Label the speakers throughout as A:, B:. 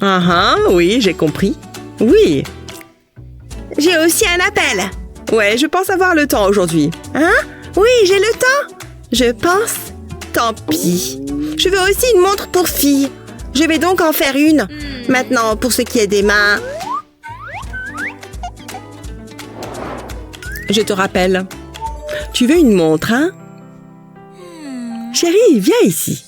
A: Ah ah, oui, j'ai compris. Oui.
B: J'ai aussi un appel.
A: Ouais, je pense avoir le temps aujourd'hui.
B: Hein? Oui, j'ai le temps. Je pense.
A: Tant pis.
B: Je veux aussi une montre pour filles. Je vais donc en faire une. Maintenant, pour ce qui est des mains.
A: Je te rappelle. Tu veux une montre, hein? Chérie, viens ici.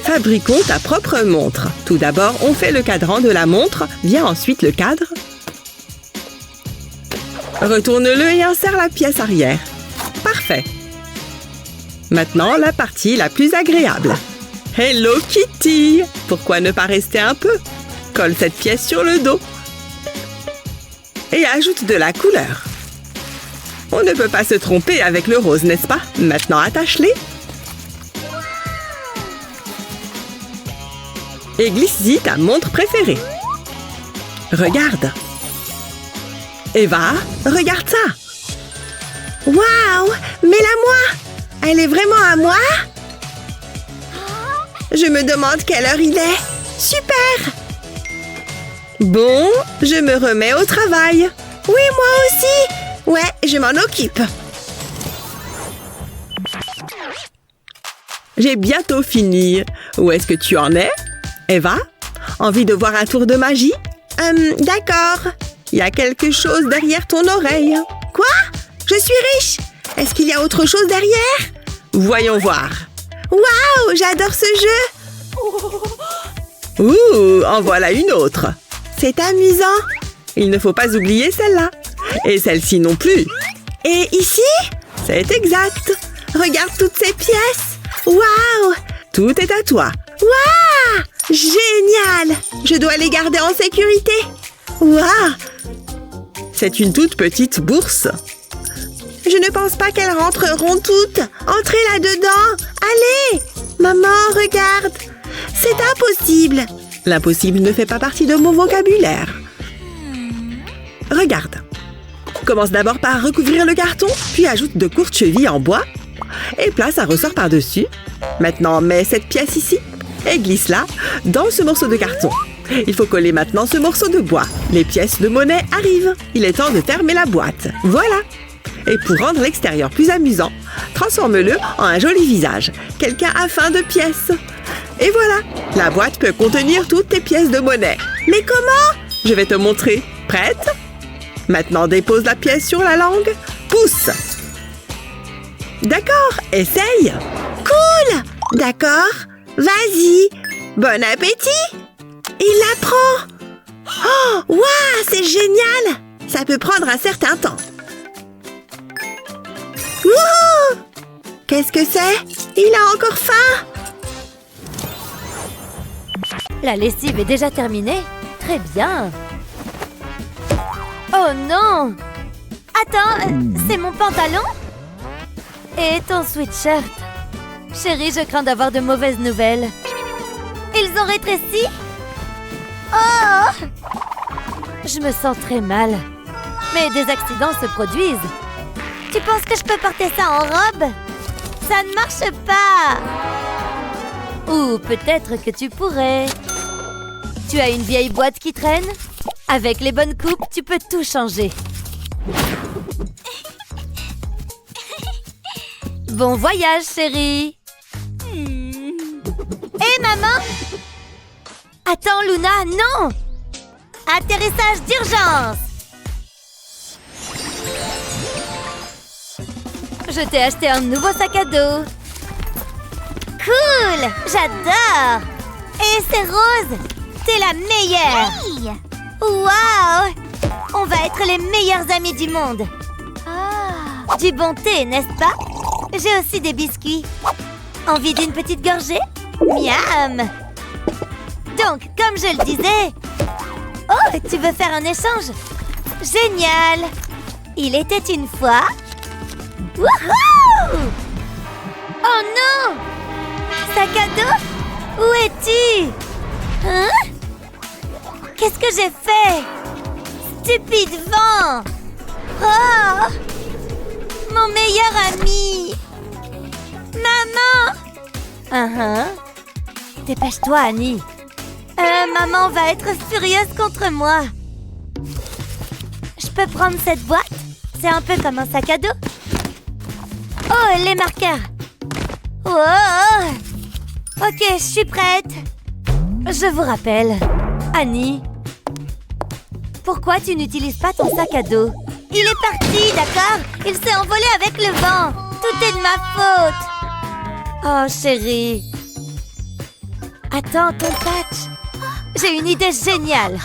A: Fabriquons ta propre montre. Tout d'abord, on fait le cadran de la montre. Vient ensuite le cadre. Retourne-le et insère la pièce arrière. Parfait. Maintenant, la partie la plus agréable. Hello Kitty! Pourquoi ne pas rester un peu? Colle cette pièce sur le dos. Et ajoute de la couleur. On ne peut pas se tromper avec le rose, n'est-ce pas? Maintenant, attache-les. Et glisse-y ta montre préférée. Regarde. Eva, regarde ça.
B: Waouh! Mets-la-moi! Elle est vraiment à moi? Je me demande quelle heure il est. Super!
A: Bon, je me remets au travail.
B: Oui, moi aussi. Ouais, je m'en occupe.
A: J'ai bientôt fini. Où est-ce que tu en es? Eva, envie de voir un tour de magie?
B: D'accord.
A: Il y a quelque chose derrière ton oreille.
B: Quoi? Je suis riche. Est-ce qu'il y a autre chose derrière?
A: Voyons voir.
B: Waouh, j'adore ce jeu.
A: Ouh, en voilà une autre.
B: C'est amusant.
A: Il ne faut pas oublier celle-là. Et celle-ci non plus.
B: Et ici?
A: C'est exact.
B: Regarde toutes ces pièces. Waouh!
A: Tout est à toi.
B: Waouh! Génial! Je dois les garder en sécurité. Waouh!
A: C'est une toute petite bourse.
B: Je ne pense pas qu'elles rentreront toutes. Entrez là-dedans. Allez! Maman, regarde. C'est impossible.
A: L'impossible ne fait pas partie de mon vocabulaire. Regarde. Commence d'abord par recouvrir le carton, puis ajoute de courtes chevilles en bois et place un ressort par-dessus. Maintenant, mets cette pièce ici et glisse-la dans ce morceau de carton. Il faut coller maintenant ce morceau de bois. Les pièces de monnaie arrivent. Il est temps de fermer la boîte. Voilà. Et pour rendre l'extérieur plus amusant, transforme-le en un joli visage. Quelqu'un a faim de pièces. Et voilà, la boîte peut contenir toutes tes pièces de monnaie.
B: Mais comment?
A: Je vais te montrer. Prête? Maintenant, dépose la pièce sur la langue. Pousse. D'accord, essaye.
B: Cool. D'accord. Vas-y. Bon appétit. Il la prend. Oh, waouh, c'est génial. Ça peut prendre un certain temps. Wouhou! Qu'est-ce que c'est? Il a encore faim.
C: La lessive est déjà terminée. Très bien. Oh non! Attends, c'est mon pantalon? Et ton sweatshirt? Chérie, je crains d'avoir de mauvaises nouvelles. Ils ont rétréci? Oh! Je me sens très mal. Mais des accidents se produisent. Tu penses que je peux porter ça en robe? Ça ne marche pas! Ou peut-être que tu pourrais. Tu as une vieille boîte qui traîne? Avec les bonnes coupes, tu peux tout changer. Bon voyage, chérie! Hé, maman! Attends, Luna, non! Atterrissage d'urgence! Je t'ai acheté un nouveau sac à dos. Cool! J'adore! Et c'est rose! T'es la meilleure! Hey! Waouh! On va être les meilleurs amis du monde! Du bon thé, n'est-ce pas? J'ai aussi des biscuits. Envie d'une petite gorgée? Miam! Donc, comme je le disais... Oh, tu veux faire un échange? Génial! Il était une fois... Wouhou! Oh non! Sac à dos? Où es-tu? Hein? Qu'est-ce que j'ai fait? Stupide vent! Oh! Mon meilleur ami! Maman! Dépêche-toi, Annie. Maman va être furieuse contre moi. Je peux prendre cette boîte? C'est un peu comme un sac à dos. Oh, les marqueurs. Oh! Ok, je suis prête. Je vous rappelle, Annie, pourquoi tu n'utilises pas ton sac à dos? Il est parti, d'accord? Il s'est envolé avec le vent. Tout est de ma faute. Oh, chérie. Attends, ton patch. J'ai une idée géniale.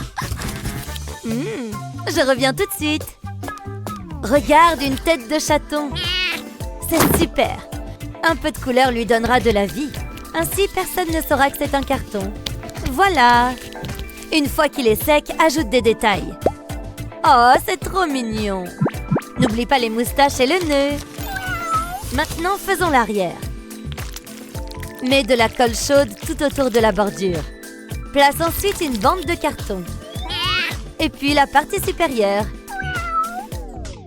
C: Je reviens tout de suite. Regarde, une tête de chaton. C'est super. Un peu de couleur lui donnera de la vie. Ainsi, personne ne saura que c'est un carton. Voilà. Une fois qu'il est sec, ajoute des détails. Oh, c'est trop mignon. N'oublie pas les moustaches et le nœud. Maintenant, faisons l'arrière. Mets de la colle chaude tout autour de la bordure. Place ensuite une bande de carton. Et puis la partie supérieure.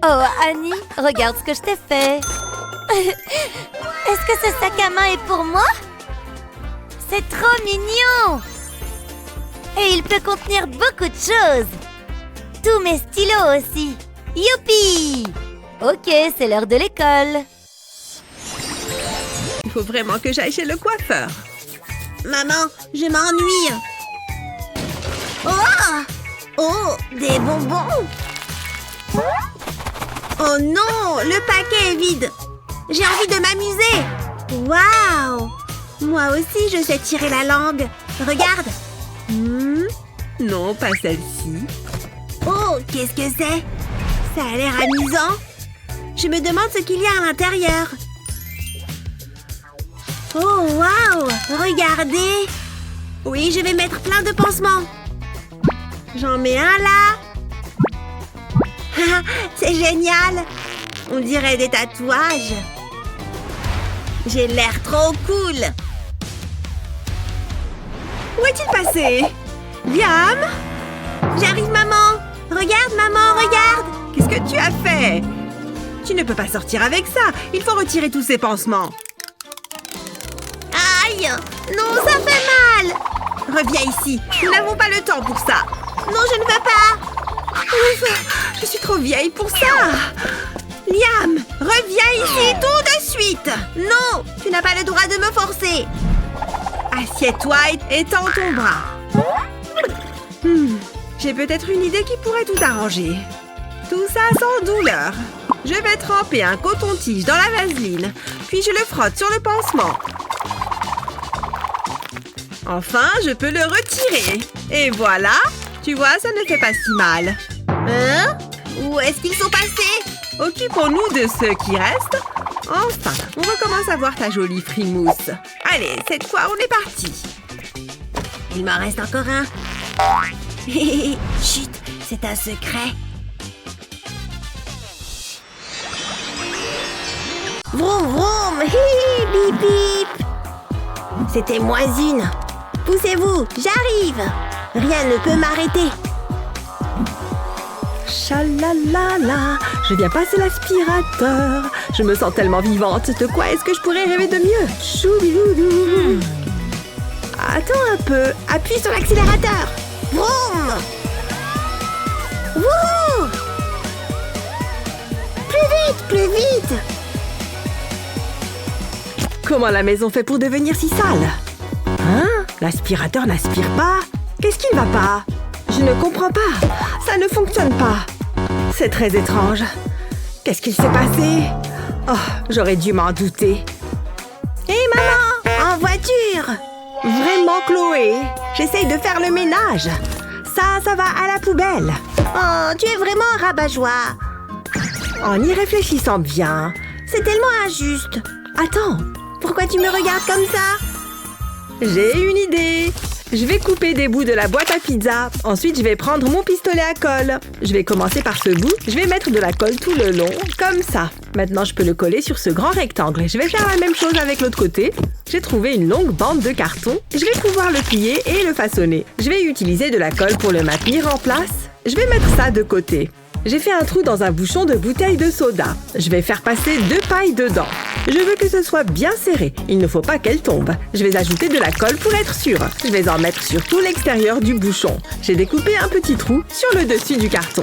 C: Oh, Annie, regarde ce que je t'ai fait. Est-ce que ce sac à main est pour moi? C'est trop mignon! Et il peut contenir beaucoup de choses. Tous mes stylos aussi. Youpi! Ok, c'est l'heure de l'école.
A: Il faut vraiment que j'aille chez le coiffeur.
B: Maman, je m'ennuie. Oh, des bonbons. Oh non, le paquet est vide. J'ai envie de m'amuser. Waouh! Moi aussi, je sais tirer la langue. Regarde.
A: Non, pas celle-ci.
B: Oh, qu'est-ce que c'est? Ça a l'air amusant. Je me demande ce qu'il y a à l'intérieur. Oh, waouh! Regardez. Oui, je vais mettre plein de pansements. J'en mets un là. C'est génial. On dirait des tatouages. J'ai l'air trop cool.
A: Où est-il passé? Liam?
B: J'arrive, maman. Regarde, maman, regarde.
A: Qu'est-ce que tu as fait? Tu ne peux pas sortir avec ça. Il faut retirer tous ces pansements.
B: Aïe! Non, ça fait mal.
A: Reviens ici. Nous n'avons pas le temps pour ça.
B: Non, je ne veux pas.
A: Ouf, je suis trop vieille pour ça. Liam, reviens ici tout de suite.
B: Non, tu n'as pas le droit de me forcer.
A: Assieds-toi et tends ton bras. J'ai peut-être une idée qui pourrait tout arranger. Tout ça sans douleur. Je vais tremper un coton-tige dans la vaseline, puis je le frotte sur le pansement. Enfin, je peux le retirer. Et voilà, tu vois, ça ne fait pas si mal.
B: Hein? Où est-ce qu'ils sont passés?
A: Occupons-nous de ceux qui restent. Enfin, on recommence à voir ta jolie frimousse. Allez, cette fois, on est parti.
B: Il m'en reste encore un. Chut, c'est un secret. Vroom, vroom, hi, bip, bip. C'était moins une. Poussez-vous, j'arrive. Rien ne peut m'arrêter.
A: Chalalala, je viens passer l'aspirateur. Je me sens tellement vivante. De quoi est-ce que je pourrais rêver de mieux? Choubidoudou. Attends un peu.
B: Appuie sur l'accélérateur. Vroom. Wouhou. Plus vite.
A: Comment la maison fait pour devenir si sale? Hein? L'aspirateur n'aspire pas? Qu'est-ce qui ne va pas? Je ne comprends pas. Ça ne fonctionne pas. C'est très étrange. Qu'est-ce qu'il s'est passé? Oh, j'aurais dû m'en douter.
B: Hé, maman! En voiture!
A: Vraiment, Chloé? J'essaye de faire le ménage. Ça va à la poubelle.
B: Oh, tu es vraiment un rabat-joie.
A: En y réfléchissant bien.
B: C'est tellement injuste.
A: Attends.
B: Pourquoi tu me regardes comme ça?
A: J'ai une idée. Je vais couper des bouts de la boîte à pizza. Ensuite, je vais prendre mon pistolet à colle. Je vais commencer par ce bout. Je vais mettre de la colle tout le long, comme ça. Maintenant, je peux le coller sur ce grand rectangle. Je vais faire la même chose avec l'autre côté. J'ai trouvé une longue bande de carton. Je vais pouvoir le plier et le façonner. Je vais utiliser de la colle pour le maintenir en place. Je vais mettre ça de côté. J'ai fait un trou dans un bouchon de bouteille de soda. Je vais faire passer 2 pailles dedans. Je veux que ce soit bien serré. Il ne faut pas qu'elle tombe. Je vais ajouter de la colle pour être sûre. Je vais en mettre sur tout l'extérieur du bouchon. J'ai découpé un petit trou sur le dessus du carton.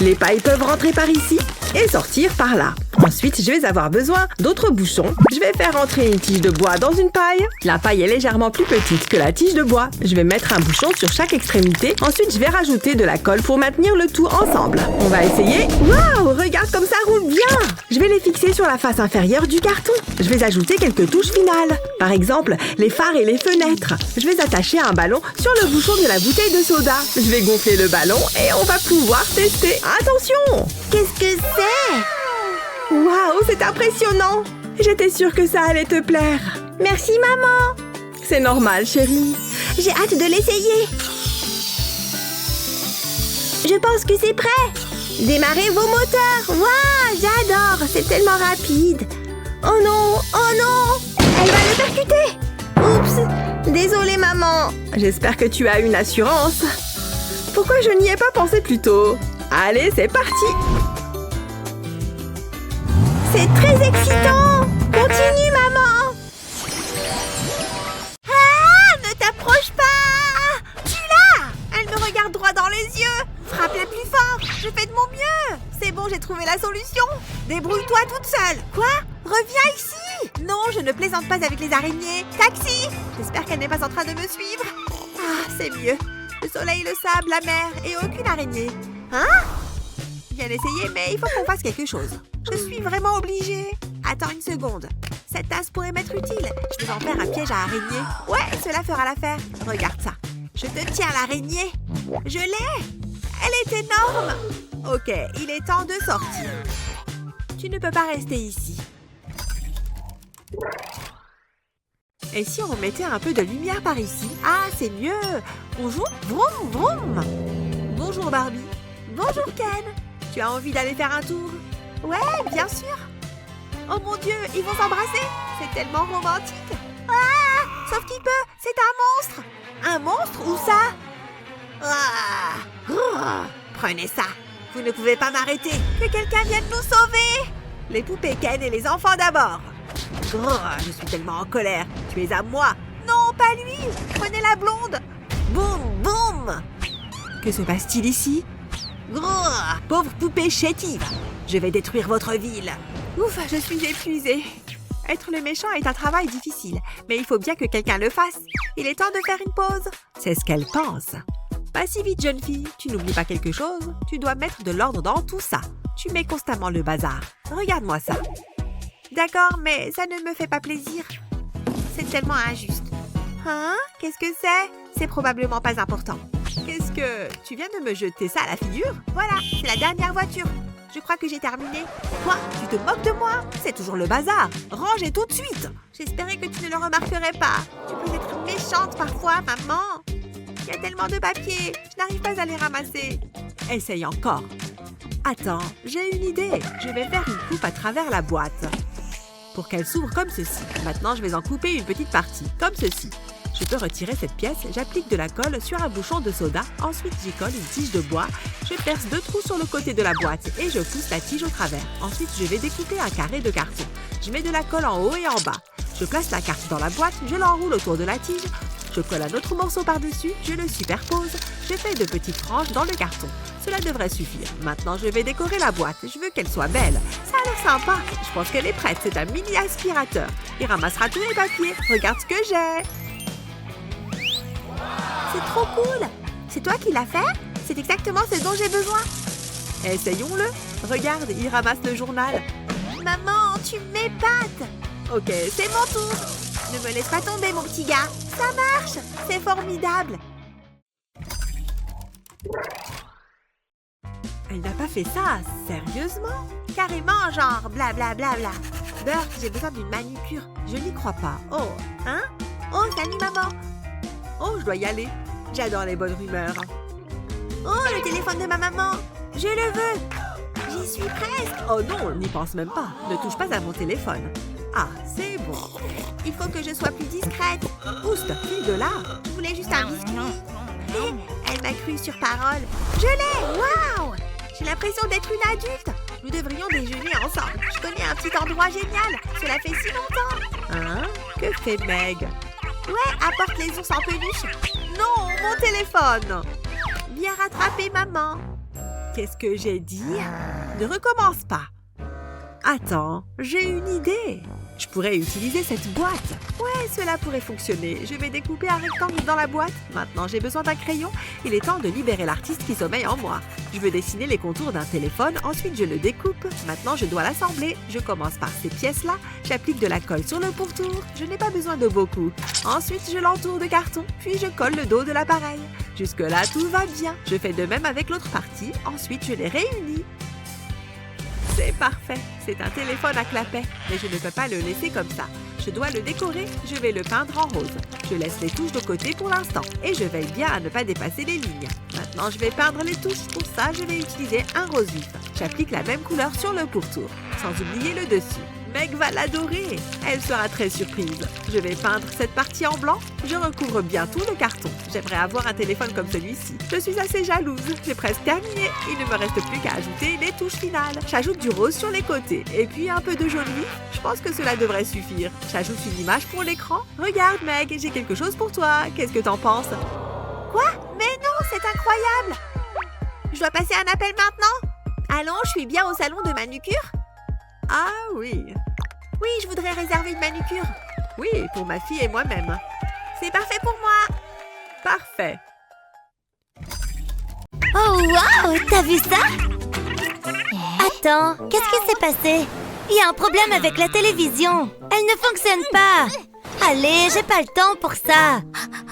A: Les pailles peuvent rentrer par ici et sortir par là. Ensuite, je vais avoir besoin d'autres bouchons. Je vais faire entrer une tige de bois dans une paille. La paille est légèrement plus petite que la tige de bois. Je vais mettre un bouchon sur chaque extrémité. Ensuite, je vais rajouter de la colle pour maintenir le tout ensemble. On va essayer. Waouh, regarde comme ça roule bien! Je vais les fixer sur la face inférieure du carton. Je vais ajouter quelques touches finales. Par exemple, les phares et les fenêtres. Je vais attacher un ballon sur le bouchon de la bouteille de soda. Je vais gonfler le ballon et on va pouvoir tester. Attention!
B: Qu'est-ce que c'est?
A: Waouh, c'est impressionnant! J'étais sûre que ça allait te plaire.
B: Merci, maman.
A: C'est normal, chérie.
B: J'ai hâte de l'essayer. Je pense que c'est prêt. Démarrez vos moteurs. Waouh, j'adore. C'est tellement rapide. Oh non, oh non. Elle va le percuter. Oups, désolée, maman.
A: J'espère que tu as une assurance. Pourquoi je n'y ai pas pensé plus tôt? Allez, c'est parti!
B: C'est très excitant. Continue, maman. Ah, ne t'approche pas. Tu l'as. Elle me regarde droit dans les yeux. Frappe-la plus fort. Je fais de mon mieux. C'est bon, j'ai trouvé la solution. Débrouille-toi toute seule. Quoi? Reviens ici. Non, je ne plaisante pas avec les araignées. Taxi. J'espère qu'elle n'est pas en train de me suivre. Ah, c'est mieux. Le soleil, le sable, la mer et aucune araignée. Hein? Bien essayé, mais il faut qu'on fasse quelque chose. Je suis vraiment obligée. Attends une seconde. Cette tasse pourrait m'être utile. Je vais en faire un piège à araignée. Ouais, cela fera l'affaire. Regarde ça. Je te tiens l'araignée. Je l'ai. Elle est énorme. Ok, il est temps de sortir. Tu ne peux pas rester ici. Et si on mettait un peu de lumière par ici? Ah, c'est mieux. On joue vroom vroom. Bonjour Barbie. Bonjour Ken. Tu as envie d'aller faire un tour? Ouais, bien sûr. Oh mon Dieu, ils vont s'embrasser. C'est tellement romantique. Ah, sauf qu'il peut. C'est un monstre. Un monstre? Où ça? Ah, prenez ça. Vous ne pouvez pas m'arrêter. Que quelqu'un vienne nous sauver. Les poupées Ken et les enfants d'abord. Je suis tellement en colère. Tu es à moi. Non, pas lui. Prenez la blonde. Boum, boum. Que se passe-t-il ici? Pauvre poupée chétive. Je vais détruire votre ville. Ouf, je suis épuisée. Être le méchant est un travail difficile, mais il faut bien que quelqu'un le fasse. Il est temps de faire une pause. C'est ce qu'elle pense. Pas si vite, jeune fille. Tu n'oublies pas quelque chose? Tu dois mettre de l'ordre dans tout ça. Tu mets constamment le bazar. Regarde-moi ça. D'accord, mais ça ne me fait pas plaisir. C'est tellement injuste. Hein? Qu'est-ce que c'est? C'est probablement pas important. Qu'est-ce que... Tu viens de me jeter ça à la figure? Voilà, c'est la dernière voiture. Je crois que j'ai terminé. Quoi? Tu te moques de moi? C'est toujours le bazar. Rangez tout de suite. J'espérais que tu ne le remarquerais pas. Tu peux être méchante parfois, maman. Il y a tellement de papier. Je n'arrive pas à les ramasser. Essaye encore. Attends, j'ai une idée. Je vais faire une coupe à travers la boîte. Pour qu'elle s'ouvre comme ceci. Maintenant, je vais en couper une petite partie, comme ceci. Je peux retirer cette pièce, j'applique de la colle sur un bouchon de soda, ensuite j'y colle une tige de bois, je perce 2 trous sur le côté de la boîte et je pousse la tige au travers. Ensuite, je vais découper un carré de carton. Je mets de la colle en haut et en bas. Je place la carte dans la boîte, je l'enroule autour de la tige, je colle un autre morceau par-dessus, je le superpose, je fais de petites franges dans le carton. Cela devrait suffire. Maintenant, je vais décorer la boîte. Je veux qu'elle soit belle. Ça a l'air sympa. Je pense qu'elle est prête. C'est un mini aspirateur. Il ramassera tous les papiers. Regarde ce que j'ai. C'est trop cool. C'est toi qui l'as fait? C'est exactement ce dont j'ai besoin. Essayons-le. Regarde, il ramasse le journal. Maman, tu m'épates. Ok, c'est mon tour. Ne me laisse pas tomber, mon petit gars. Ça marche. C'est formidable. Elle n'a pas fait ça, sérieusement? Carrément, genre blablabla. Bert, j'ai besoin d'une manucure. Je n'y crois pas. Oh, hein? Oh, salut maman. Oh, je dois y aller. J'adore les bonnes rumeurs. Oh, le téléphone de ma maman. Je le veux. J'y suis presque. Oh non, n'y pense même pas. Ne touche pas à mon téléphone. Ah, c'est bon. Il faut que je sois plus discrète. Oust, file de là. Je voulais juste un biscuit. Elle m'a cru sur parole. Je l'ai. Waouh! J'ai l'impression d'être une adulte. Nous devrions déjeuner ensemble. Je connais un petit endroit génial. Cela fait si longtemps.
A: Hein? Que fait Meg?
B: Ouais, apporte les ours en peluche. Non, mon téléphone. Bien rattrapé, maman.
A: Qu'est-ce que j'ai dit? Ne recommence pas. Attends, j'ai une idée. Je pourrais utiliser cette boîte. Ouais, cela pourrait fonctionner. Je vais découper un rectangle dans la boîte. Maintenant, j'ai besoin d'un crayon. Il est temps de libérer l'artiste qui sommeille en moi. Je veux dessiner les contours d'un téléphone. Ensuite, je le découpe. Maintenant, je dois l'assembler. Je commence par ces pièces-là. J'applique de la colle sur le pourtour. Je n'ai pas besoin de beaucoup. Ensuite, je l'entoure de carton. Puis, je colle le dos de l'appareil. Jusque-là, tout va bien. Je fais de même avec l'autre partie. Ensuite, je les réunis. C'est parfait. C'est un téléphone à clapet. Mais je ne peux pas le laisser comme ça. Je dois le décorer. Je vais le peindre en rose. Je laisse les touches de côté pour l'instant. Et je veille bien à ne pas dépasser les lignes. Maintenant, je vais peindre les touches. Pour ça, je vais utiliser un rose vif. J'applique la même couleur sur le pourtour. Sans oublier le dessus. Meg va l'adorer. Elle sera très surprise. Je vais peindre cette partie en blanc. Je recouvre bien tout le carton. J'aimerais avoir un téléphone comme celui-ci. Je suis assez jalouse. J'ai presque terminé. Il ne me reste plus qu'à ajouter les touches finales. J'ajoute du rose sur les côtés et puis un peu de jaune vif. Je pense que cela devrait suffire. J'ajoute une image pour l'écran. Regarde Meg, j'ai quelque chose pour toi. Qu'est-ce que t'en penses?
B: Quoi? Mais non, c'est incroyable. Je dois passer un appel maintenant? Allons, je suis bien au salon de manucure?
A: Ah oui.
B: Oui, je voudrais réserver une manucure.
A: Oui, pour ma fille et moi-même.
B: C'est parfait pour moi.
A: Parfait.
C: Oh wow, t'as vu ça? Attends, qu'est-ce qui s'est passé? Il y a un problème avec la télévision. Elle ne fonctionne pas. Allez, j'ai pas le temps pour ça.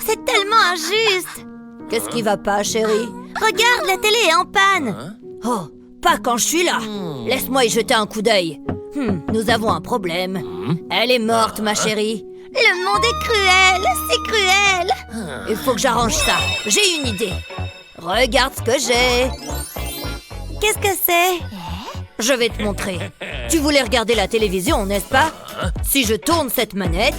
C: C'est tellement injuste. Qu'est-ce qui va pas, chérie? Regarde, la télé est en panne. Oh, pas quand je suis là. Laisse-moi y jeter un coup d'œil. Nous avons un problème. Elle est morte, ma chérie. Le monde est cruel, c'est cruel. Il faut que j'arrange ça. J'ai une idée. Regarde ce que j'ai. Qu'est-ce que c'est? Je vais te montrer. Tu voulais regarder la télévision, n'est-ce pas? Si je tourne cette manette,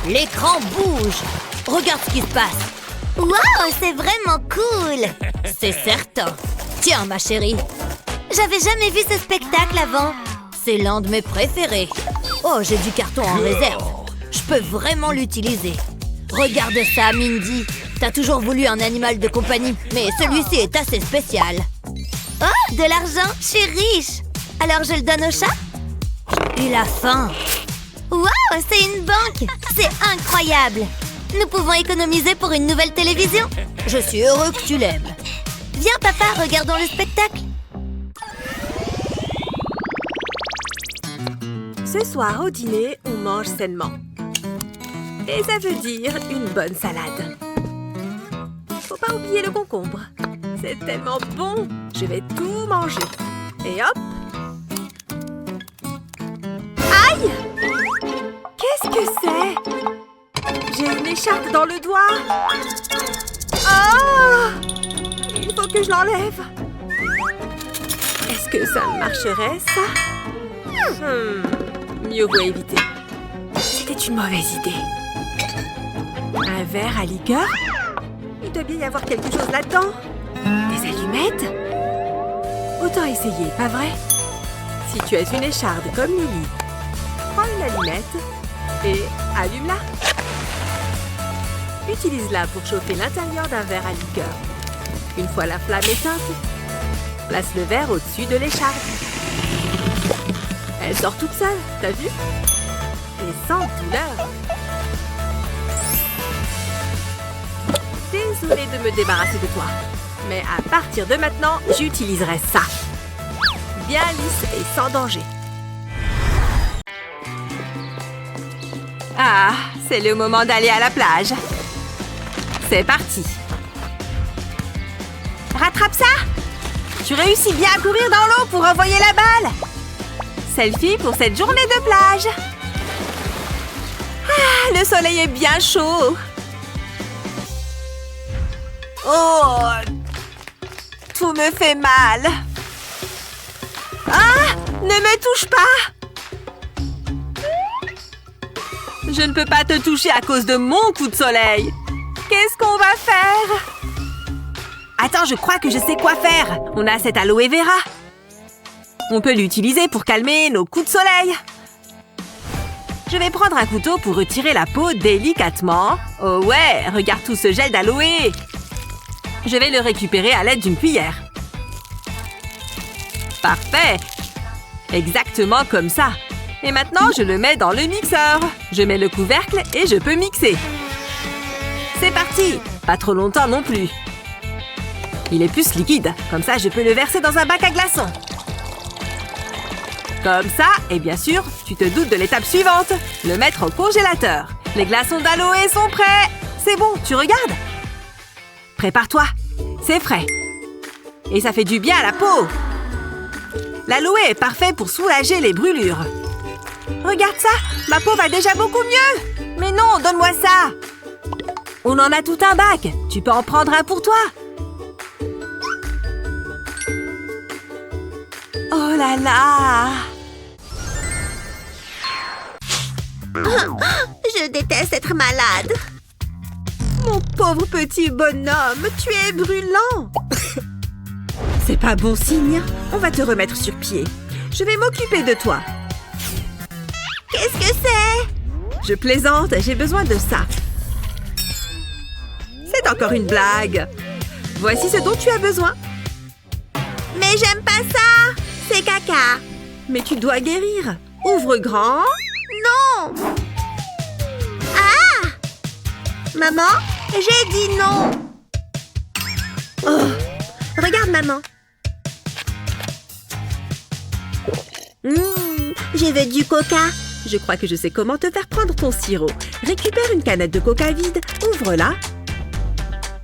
C: l'écran bouge. Regarde ce qui se passe. Wow, c'est vraiment cool. C'est certain. Tiens, ma chérie. J'avais jamais vu ce spectacle avant. C'est l'un de mes préférés. Oh, j'ai du carton en réserve. Je peux vraiment l'utiliser. Regarde ça, Mindy. T'as toujours voulu un animal de compagnie, mais celui-ci est assez spécial. Oh, de l'argent, je suis riche. Alors je le donne au chat? Il a faim. Wow, c'est une banque. C'est incroyable. Nous pouvons économiser pour une nouvelle télévision. Je suis heureux que tu l'aimes. Viens, papa, regardons le spectacle.
A: Ce soir, au dîner, on mange sainement. Et ça veut dire une bonne salade. Faut pas oublier le concombre. C'est tellement bon. Je vais tout manger. Et hop. Aïe! Qu'est-ce que c'est? J'ai une écharpe dans le doigt. Oh! Il faut que je l'enlève. Est-ce que ça marcherait, ça? Mieux vaut éviter. C'était une mauvaise idée. Un verre à liqueur? Il doit bien y avoir quelque chose là-dedans. Des allumettes? Autant essayer, pas vrai? Si tu es une écharde comme Lily, prends une allumette et allume-la. Utilise-la pour chauffer l'intérieur d'un verre à liqueur. Une fois la flamme éteinte, place le verre au-dessus de l'écharde. Elle sort toute seule, t'as vu? Et sans douleur. Désolée de me débarrasser de toi. Mais à partir de maintenant, j'utiliserai ça. Bien lisse et sans danger. Ah, c'est le moment d'aller à la plage. C'est parti. Rattrape ça! Tu réussis bien à courir dans l'eau pour envoyer la balle. Selfie pour cette journée de plage. Ah, le soleil est bien chaud. Oh, tout me fait mal. Ah, ne me touche pas. Je ne peux pas te toucher à cause de mon coup de soleil. Qu'est-ce qu'on va faire? Attends, je crois que je sais quoi faire. On a cette aloe vera.
B: On peut l'utiliser pour calmer nos coups de soleil. Je vais prendre un couteau pour retirer la peau délicatement. Oh ouais, regarde tout ce gel d'aloe. Je vais le récupérer à l'aide d'une cuillère. Parfait. Exactement comme ça. Et maintenant, je le mets dans le mixeur. Je mets le couvercle et je peux mixer. C'est parti. Pas trop longtemps non plus. Il est plus liquide. Comme ça, je peux le verser dans un bac à glaçons. Comme ça, et bien sûr, tu te doutes de l'étape suivante. Le mettre au congélateur. Les glaçons d'aloe sont prêts. C'est bon, tu regardes? Prépare-toi. C'est frais. Et ça fait du bien à la peau. L'aloe est parfait pour soulager les brûlures. Regarde ça, ma peau va déjà beaucoup mieux. Mais non, donne-moi ça. On en a tout un bac. Tu peux en prendre un pour toi. Oh là là.
D: Je déteste être malade.
B: Mon pauvre petit bonhomme, tu es brûlant. C'est pas bon signe. On va te remettre sur pied. Je vais m'occuper de toi.
D: Qu'est-ce que c'est?
B: Je plaisante, j'ai besoin de ça. C'est encore une blague. Voici ce dont tu as besoin.
D: Mais j'aime pas ça. C'est caca.
B: Mais tu dois guérir. Ouvre grand.
D: Non. Ah! Maman, j'ai dit non.
B: Oh,
D: regarde, maman. Je veux du coca.
B: Je crois que je sais comment te faire prendre ton sirop. Récupère une canette de coca vide, ouvre-la.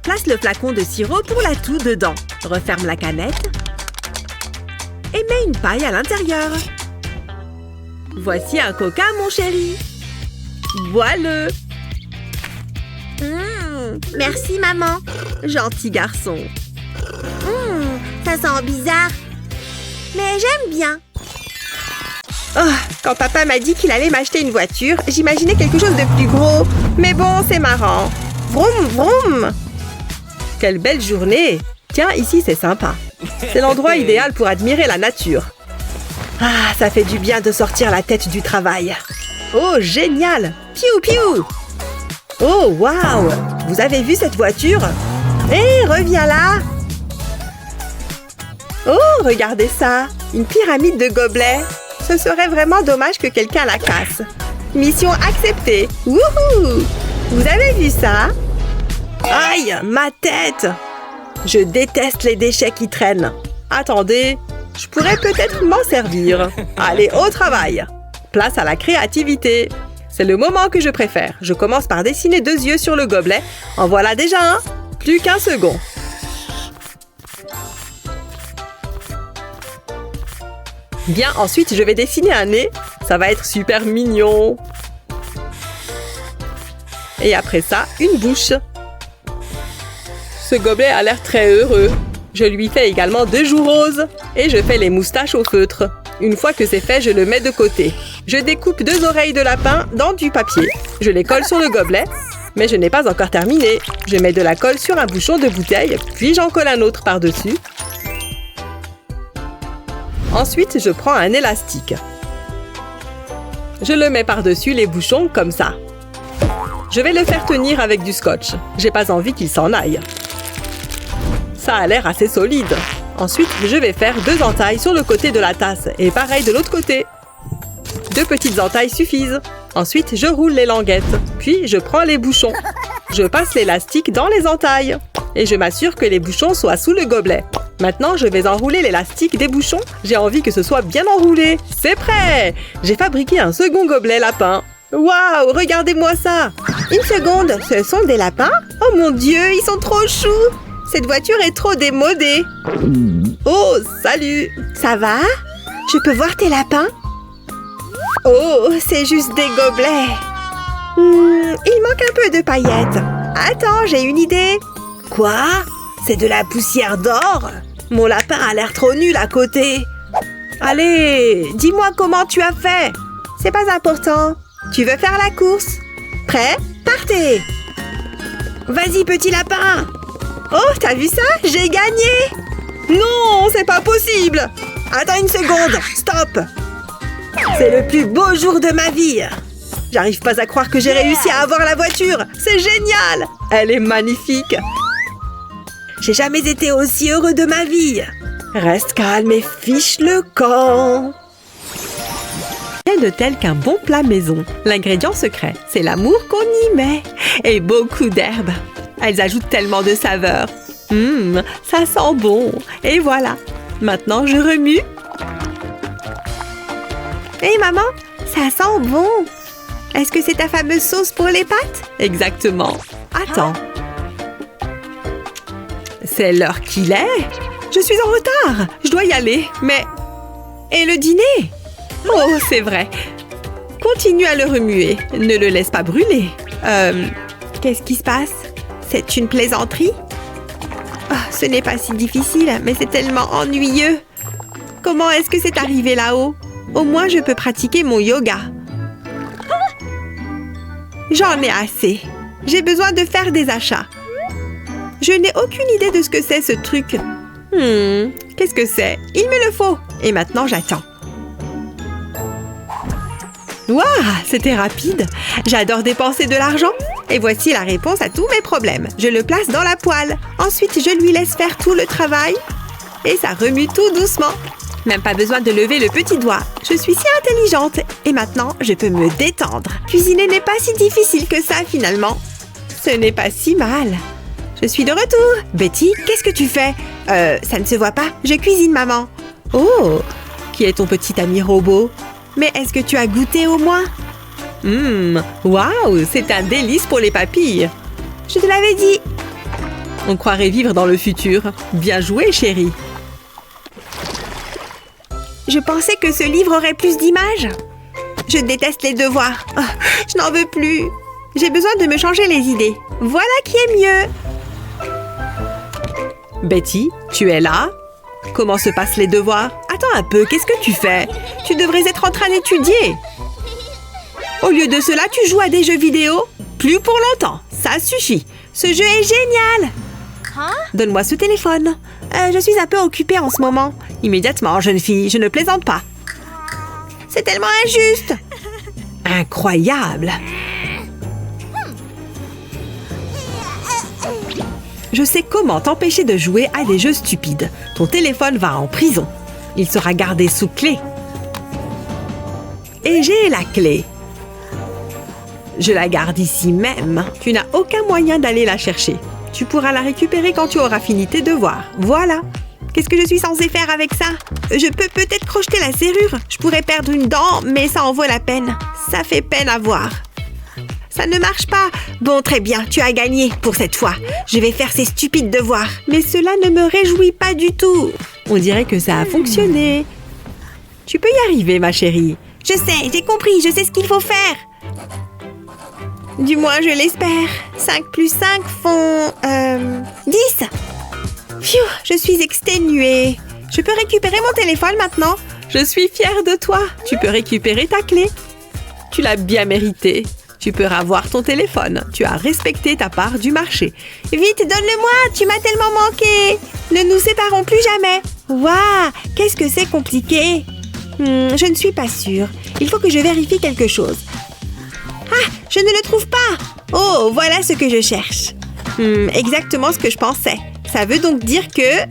B: Place le flacon de sirop pour la toux dedans. Referme la canette. Et mets une paille à l'intérieur. Voici un coca, mon chéri. Bois-le.
D: Merci, maman.
B: Gentil garçon.
D: Ça sent bizarre. Mais j'aime bien.
A: Oh, quand papa m'a dit qu'il allait m'acheter une voiture, j'imaginais quelque chose de plus gros. Mais bon, c'est marrant. Vroom, vroom. Quelle belle journée. Tiens, ici, c'est sympa. C'est l'endroit idéal pour admirer la nature. Ah, ça fait du bien de sortir la tête du travail. Oh, génial. Piou, piou. Oh, waouh. Vous avez vu cette voiture? Hé, reviens là. Oh, regardez ça. Une pyramide de gobelets. Ce serait vraiment dommage que quelqu'un la casse. Mission acceptée. Wouhou! Vous avez vu ça? Aïe, ma tête! Je déteste les déchets qui traînent. Attendez, je pourrais peut-être m'en servir. Allez, au travail. Place à la créativité. C'est le moment que je préfère. Je commence par dessiner 2 yeux sur le gobelet. En voilà déjà un. Plus qu'un second. Bien, ensuite, je vais dessiner un nez. Ça va être super mignon. Et après ça, une bouche. Ce gobelet a l'air très heureux. Je lui fais également 2 joues roses. Et je fais les moustaches au feutre. Une fois que c'est fait, je le mets de côté. Je découpe 2 oreilles de lapin dans du papier. Je les colle sur le gobelet. Mais je n'ai pas encore terminé. Je mets de la colle sur un bouchon de bouteille, puis j'en colle un autre par-dessus. Ensuite, je prends un élastique. Je le mets par-dessus les bouchons comme ça. Je vais le faire tenir avec du scotch. J'ai pas envie qu'il s'en aille. Ça a l'air assez solide. Ensuite, je vais faire 2 entailles sur le côté de la tasse et pareil de l'autre côté. 2 petites entailles suffisent. Ensuite, je roule les languettes. Puis, je prends les bouchons. Je passe l'élastique dans les entailles. Et je m'assure que les bouchons soient sous le gobelet. Maintenant, je vais enrouler l'élastique des bouchons. J'ai envie que ce soit bien enroulé. C'est prêt! J'ai fabriqué un second gobelet lapin. Waouh! Regardez-moi ça!
D: Une seconde, ce sont des lapins?
A: Oh mon Dieu, ils sont trop choux! Cette voiture est trop démodée. Oh, salut!
D: Ça va? Je peux voir tes lapins?
A: Oh, c'est juste des gobelets.
D: Il manque un peu de paillettes.
A: Attends, j'ai une idée.
B: Quoi? C'est de la poussière d'or? Mon lapin a l'air trop nul à côté.
A: Allez, dis-moi comment tu as fait.
D: C'est pas important. Tu veux faire la course? Prêt? Partez!
B: Vas-y, petit lapin!
A: Oh, t'as vu ça? J'ai gagné! Non, c'est pas possible! Attends une seconde. Stop. C'est le plus beau jour de ma vie. J'arrive pas à croire que j'ai réussi à avoir la voiture. C'est génial. Elle est magnifique. J'ai jamais été aussi heureux de ma vie. Reste calme et fiche le camp. Rien de tel qu'un bon plat maison. L'ingrédient secret, c'est l'amour qu'on y met. Et beaucoup d'herbes. Elles ajoutent tellement de saveurs. Ça sent bon. Et voilà. Maintenant, je remue.
D: Hé maman, ça sent bon. Est-ce que c'est ta fameuse sauce pour les pâtes?
A: Exactement. Attends. C'est l'heure qu'il est. Je suis en retard. Je dois y aller. Mais... Et le dîner? Oh, c'est vrai. Continue à le remuer. Ne le laisse pas brûler.
D: Qu'est-ce qui se passe? C'est une plaisanterie? Oh, ce n'est pas si difficile, mais c'est tellement ennuyeux. Comment est-ce que c'est arrivé là-haut? Au moins, je peux pratiquer mon yoga. J'en ai assez. J'ai besoin de faire des achats. Je n'ai aucune idée de ce que c'est ce truc. Qu'est-ce que c'est? Il me le faut. Et maintenant, j'attends. Waouh, c'était rapide. J'adore dépenser de l'argent. Et voici la réponse à tous mes problèmes. Je le place dans la poêle. Ensuite, je lui laisse faire tout le travail. Et ça remue tout doucement. Même pas besoin de lever le petit doigt. Je suis si intelligente. Et maintenant, je peux me détendre. Cuisiner n'est pas si difficile que ça, finalement. Ce n'est pas si mal. Je suis de retour. Betty, qu'est-ce que tu fais? Ça ne se voit pas. Je cuisine, maman. Oh, qui est ton petit ami robot? Mais est-ce que tu as goûté au moins? Waouh, c'est un délice pour les papilles. Je te l'avais dit. On croirait vivre dans le futur. Bien joué, chérie. Je pensais que ce livre aurait plus d'images. Je déteste les devoirs. Oh, je n'en veux plus. J'ai besoin de me changer les idées. Voilà qui est mieux. Betty, tu es là? Comment se passent les devoirs? Attends un peu, qu'est-ce que tu fais? Tu devrais être en train d'étudier. Au lieu de cela, tu joues à des jeux vidéo? Plus pour longtemps, ça suffit. Ce jeu est génial. Donne-moi ce téléphone. Je suis un peu occupée en ce moment. Immédiatement, jeune fille, je ne plaisante pas. C'est tellement injuste. Incroyable. Je sais comment t'empêcher de jouer à des jeux stupides. Ton téléphone va en prison. Il sera gardé sous clé. Et j'ai la clé. Je la garde ici même. Tu n'as aucun moyen d'aller la chercher. Tu pourras la récupérer quand tu auras fini tes devoirs. Voilà. Qu'est-ce que je suis censée faire avec ça? Je peux peut-être crocheter la serrure. Je pourrais perdre une dent, mais ça en vaut la peine. Ça fait peine à voir. Ça ne marche pas. Bon, très bien, tu as gagné pour cette fois. Je vais faire ces stupides devoirs. Mais cela ne me réjouit pas du tout. On dirait que ça a fonctionné. Tu peux y arriver, ma chérie. Je sais, j'ai compris, je sais ce qu'il faut faire. Du moins, je l'espère. 5 plus 5 font... 10. Pfiou, je suis exténuée. Je peux récupérer mon téléphone maintenant? Je suis fière de toi. Tu peux récupérer ta clé. Tu l'as bien mérité. Tu peux avoir ton téléphone. Tu as respecté ta part du marché. Vite, donne-le-moi. Tu m'as tellement manqué. Ne nous séparons plus jamais. Waouh, qu'est-ce que c'est compliqué. Je ne suis pas sûre. Il faut que je vérifie quelque chose. Ah, je ne le trouve pas. Oh, voilà ce que je cherche. Exactement ce que je pensais. Ça veut donc dire que...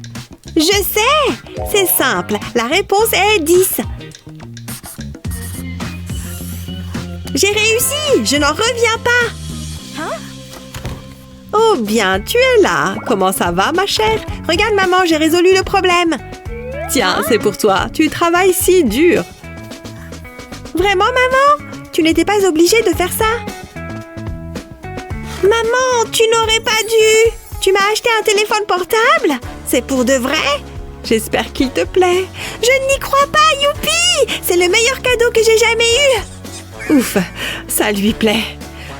D: Je sais. C'est simple. La réponse est 10. J'ai réussi. Je n'en reviens pas. Oh bien, tu es là. Comment ça va, ma chère? Regarde, maman, j'ai résolu le problème. Tiens, c'est pour toi. Tu travailles si dur. Vraiment, maman? Tu n'étais pas obligée de faire ça? Maman, tu n'aurais pas dû. Tu m'as acheté un téléphone portable? C'est pour de vrai? J'espère qu'il te plaît. Je n'y crois pas, youpi! C'est le meilleur cadeau que j'ai jamais eu. Ouf, ça lui plaît.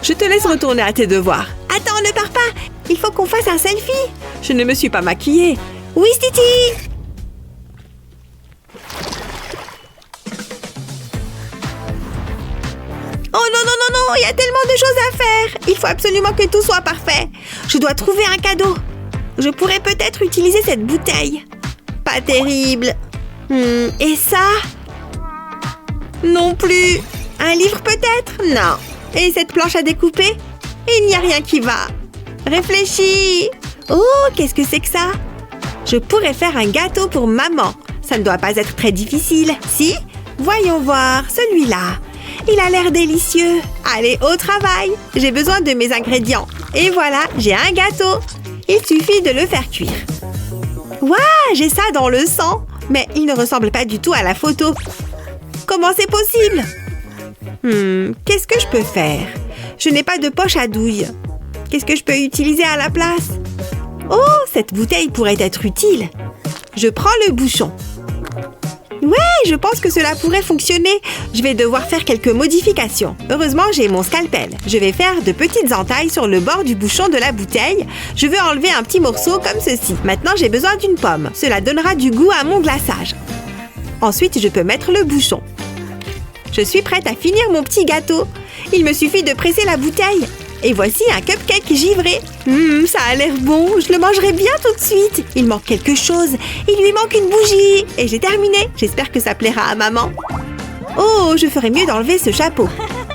D: Je te laisse retourner à tes devoirs. Attends, ne pars pas. Il faut qu'on fasse un selfie. Je ne me suis pas maquillée. Oui, Titi. Oh non, non, non, non, il y a tellement de choses à faire. Il faut absolument que tout soit parfait. Je dois trouver un cadeau. Je pourrais peut-être utiliser cette bouteille. Pas terrible. Et ça? Non plus. Un livre peut-être? Non. Et cette planche à découper? Il n'y a rien qui va. Réfléchis. Oh, qu'est-ce que c'est que ça? Je pourrais faire un gâteau pour maman. Ça ne doit pas être très difficile, si? Voyons voir, celui-là. Il a l'air délicieux. Allez, au travail. J'ai besoin de mes ingrédients. Et voilà, j'ai un gâteau. Il suffit de le faire cuire. Waouh, j'ai ça dans le sang. Mais il ne ressemble pas du tout à la photo. Comment c'est possible? Qu'est-ce que je peux faire? Je n'ai pas de poche à douille. Qu'est-ce que je peux utiliser à la place? Oh, cette bouteille pourrait être utile. Je prends le bouchon. Ouais, je pense que cela pourrait fonctionner. Je vais devoir faire quelques modifications. Heureusement, j'ai mon scalpel. Je vais faire de petites entailles sur le bord du bouchon de la bouteille. Je veux enlever un petit morceau comme ceci. Maintenant, j'ai besoin d'une pomme. Cela donnera du goût à mon glaçage. Ensuite, je peux mettre le bouchon. Je suis prête à finir mon petit gâteau. Il me suffit de presser la bouteille. Et voici un cupcake givré. Ça a l'air bon. Je le mangerai bien tout de suite. Il manque quelque chose. Il lui manque une bougie. Et j'ai terminé. J'espère que ça plaira à maman. Oh, je ferais mieux d'enlever ce chapeau.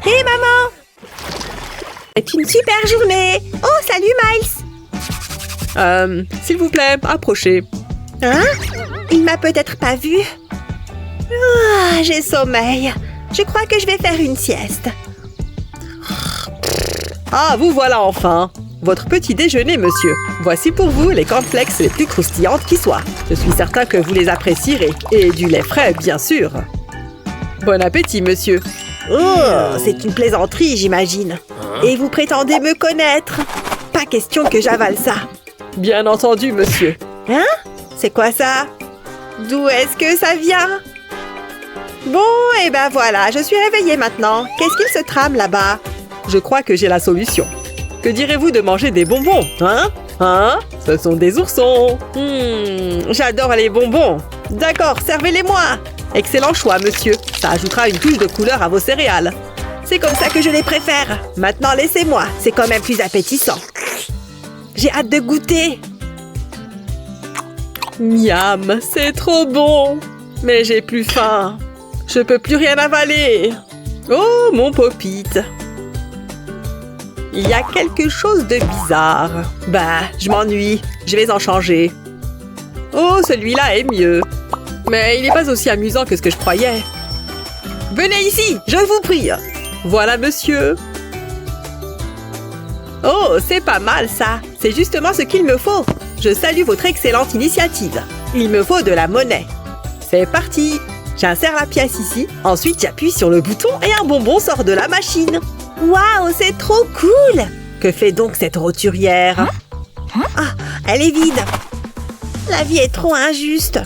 D: Hé, maman! C'est une super journée. Oh, salut, Miles.
A: S'il vous plaît, approchez.
D: Hein? Il m'a peut-être pas vu. Ah, j'ai sommeil. Je crois que je vais faire une sieste.
A: Ah, vous voilà enfin. Votre petit déjeuner, monsieur. Voici pour vous les cornflakes les plus croustillantes qui soient. Je suis certain que vous les apprécierez. Et du lait frais, bien sûr. Bon appétit, monsieur.
D: Oh, c'est une plaisanterie, j'imagine. Et vous prétendez me connaître? Pas question que j'avale ça.
A: Bien entendu, monsieur.
D: Hein? C'est quoi ça? D'où est-ce que ça vient? Bon, et ben voilà, je suis réveillée maintenant. Qu'est-ce qu'il se trame là-bas?
A: Je crois que j'ai la solution. Que direz-vous de manger des bonbons, hein? Hein? Ce sont des oursons.
D: J'adore les bonbons.
A: D'accord, servez-les-moi. Excellent choix, monsieur. Ça ajoutera une touche de couleur à vos céréales.
D: C'est comme ça que je les préfère. Maintenant, laissez-moi. C'est quand même plus appétissant. J'ai hâte de goûter.
A: Miam, c'est trop bon. Mais j'ai plus faim. Je peux plus rien avaler. Oh, mon Pop-it. Il y a quelque chose de bizarre. Bah, je m'ennuie. Je vais en changer. Oh, celui-là est mieux. Mais il n'est pas aussi amusant que ce que je croyais. Venez ici, je vous prie. Voilà, monsieur. Oh, c'est pas mal, ça. C'est justement ce qu'il me faut. Je salue votre excellente initiative. Il me faut de la monnaie. C'est parti. J'insère la pièce ici. Ensuite, j'appuie sur le bouton et un bonbon sort de la machine.
D: Waouh, c'est trop cool!
A: Que fait donc cette roturière?
D: Ah, elle est vide. La vie est trop injuste.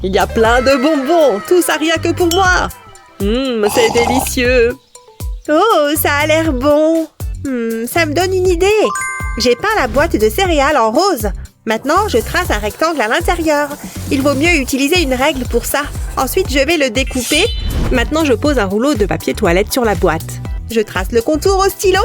A: Il y a plein de bonbons, tous à rien que pour moi. C'est délicieux.
D: Oh, ça a l'air bon. Ça me donne une idée. J'ai peint la boîte de céréales en rose. Maintenant, je trace un rectangle à l'intérieur. Il vaut mieux utiliser une règle pour ça. Ensuite, je vais le découper. Maintenant, je pose un rouleau de papier toilette sur la boîte. Je trace le contour au stylo.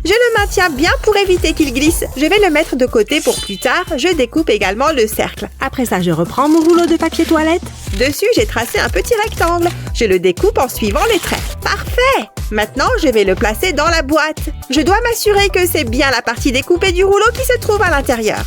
D: Je le maintiens bien pour éviter qu'il glisse. Je vais le mettre de côté pour plus tard. Je découpe également le cercle. Après ça, je reprends mon rouleau de papier toilette. Dessus, j'ai tracé un petit rectangle. Je le découpe en suivant les traits. Parfait! Maintenant, je vais le placer dans la boîte. Je dois m'assurer que c'est bien la partie découpée du rouleau qui se trouve à l'intérieur.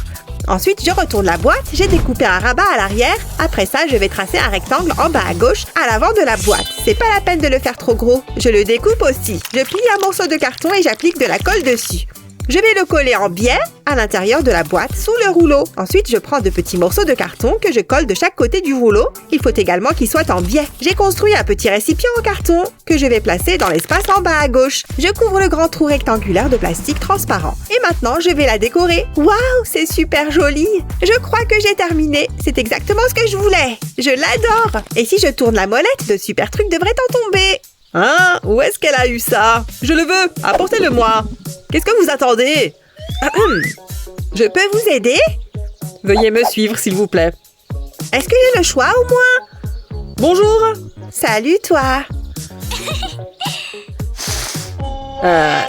D: Ensuite, je retourne la boîte, j'ai découpé un rabat à l'arrière. Après ça, je vais tracer un rectangle en bas à gauche, à l'avant de la boîte. C'est pas la peine de le faire trop gros. Je le découpe aussi. Je plie un morceau de carton et j'applique de la colle dessus. Je vais le coller en biais à l'intérieur de la boîte, sous le rouleau. Ensuite, je prends de petits morceaux de carton que je colle de chaque côté du rouleau. Il faut également qu'il soit en biais. J'ai construit un petit récipient en carton que je vais placer dans l'espace en bas à gauche. Je couvre le grand trou rectangulaire de plastique transparent. Et maintenant, je vais la décorer. Waouh, c'est super joli! Je crois que j'ai terminé. C'est exactement ce que je voulais. Je l'adore! Et si je tourne la molette, de super trucs devraient en tomber.
A: Hein? Où est-ce qu'elle a eu ça? Je le veux! Apportez-le-moi! Qu'est-ce que vous attendez?
D: Je peux vous aider?
A: Veuillez me suivre, s'il vous plaît.
D: Est-ce que j'ai le choix, au moins?
A: Bonjour!
D: Salut, toi!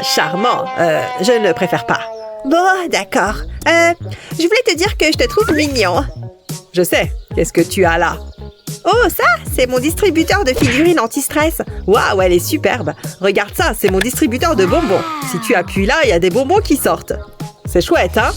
A: Charmant. Je ne préfère pas.
D: Bon, d'accord. Je voulais te dire que je te trouve mignon.
A: Je sais. Qu'est-ce que tu as là?
D: Oh, ça, c'est mon distributeur de figurines anti-stress. Waouh, elle est superbe. Regarde ça, c'est mon distributeur de bonbons. Si tu appuies là, il y a des bonbons qui sortent. C'est chouette, hein?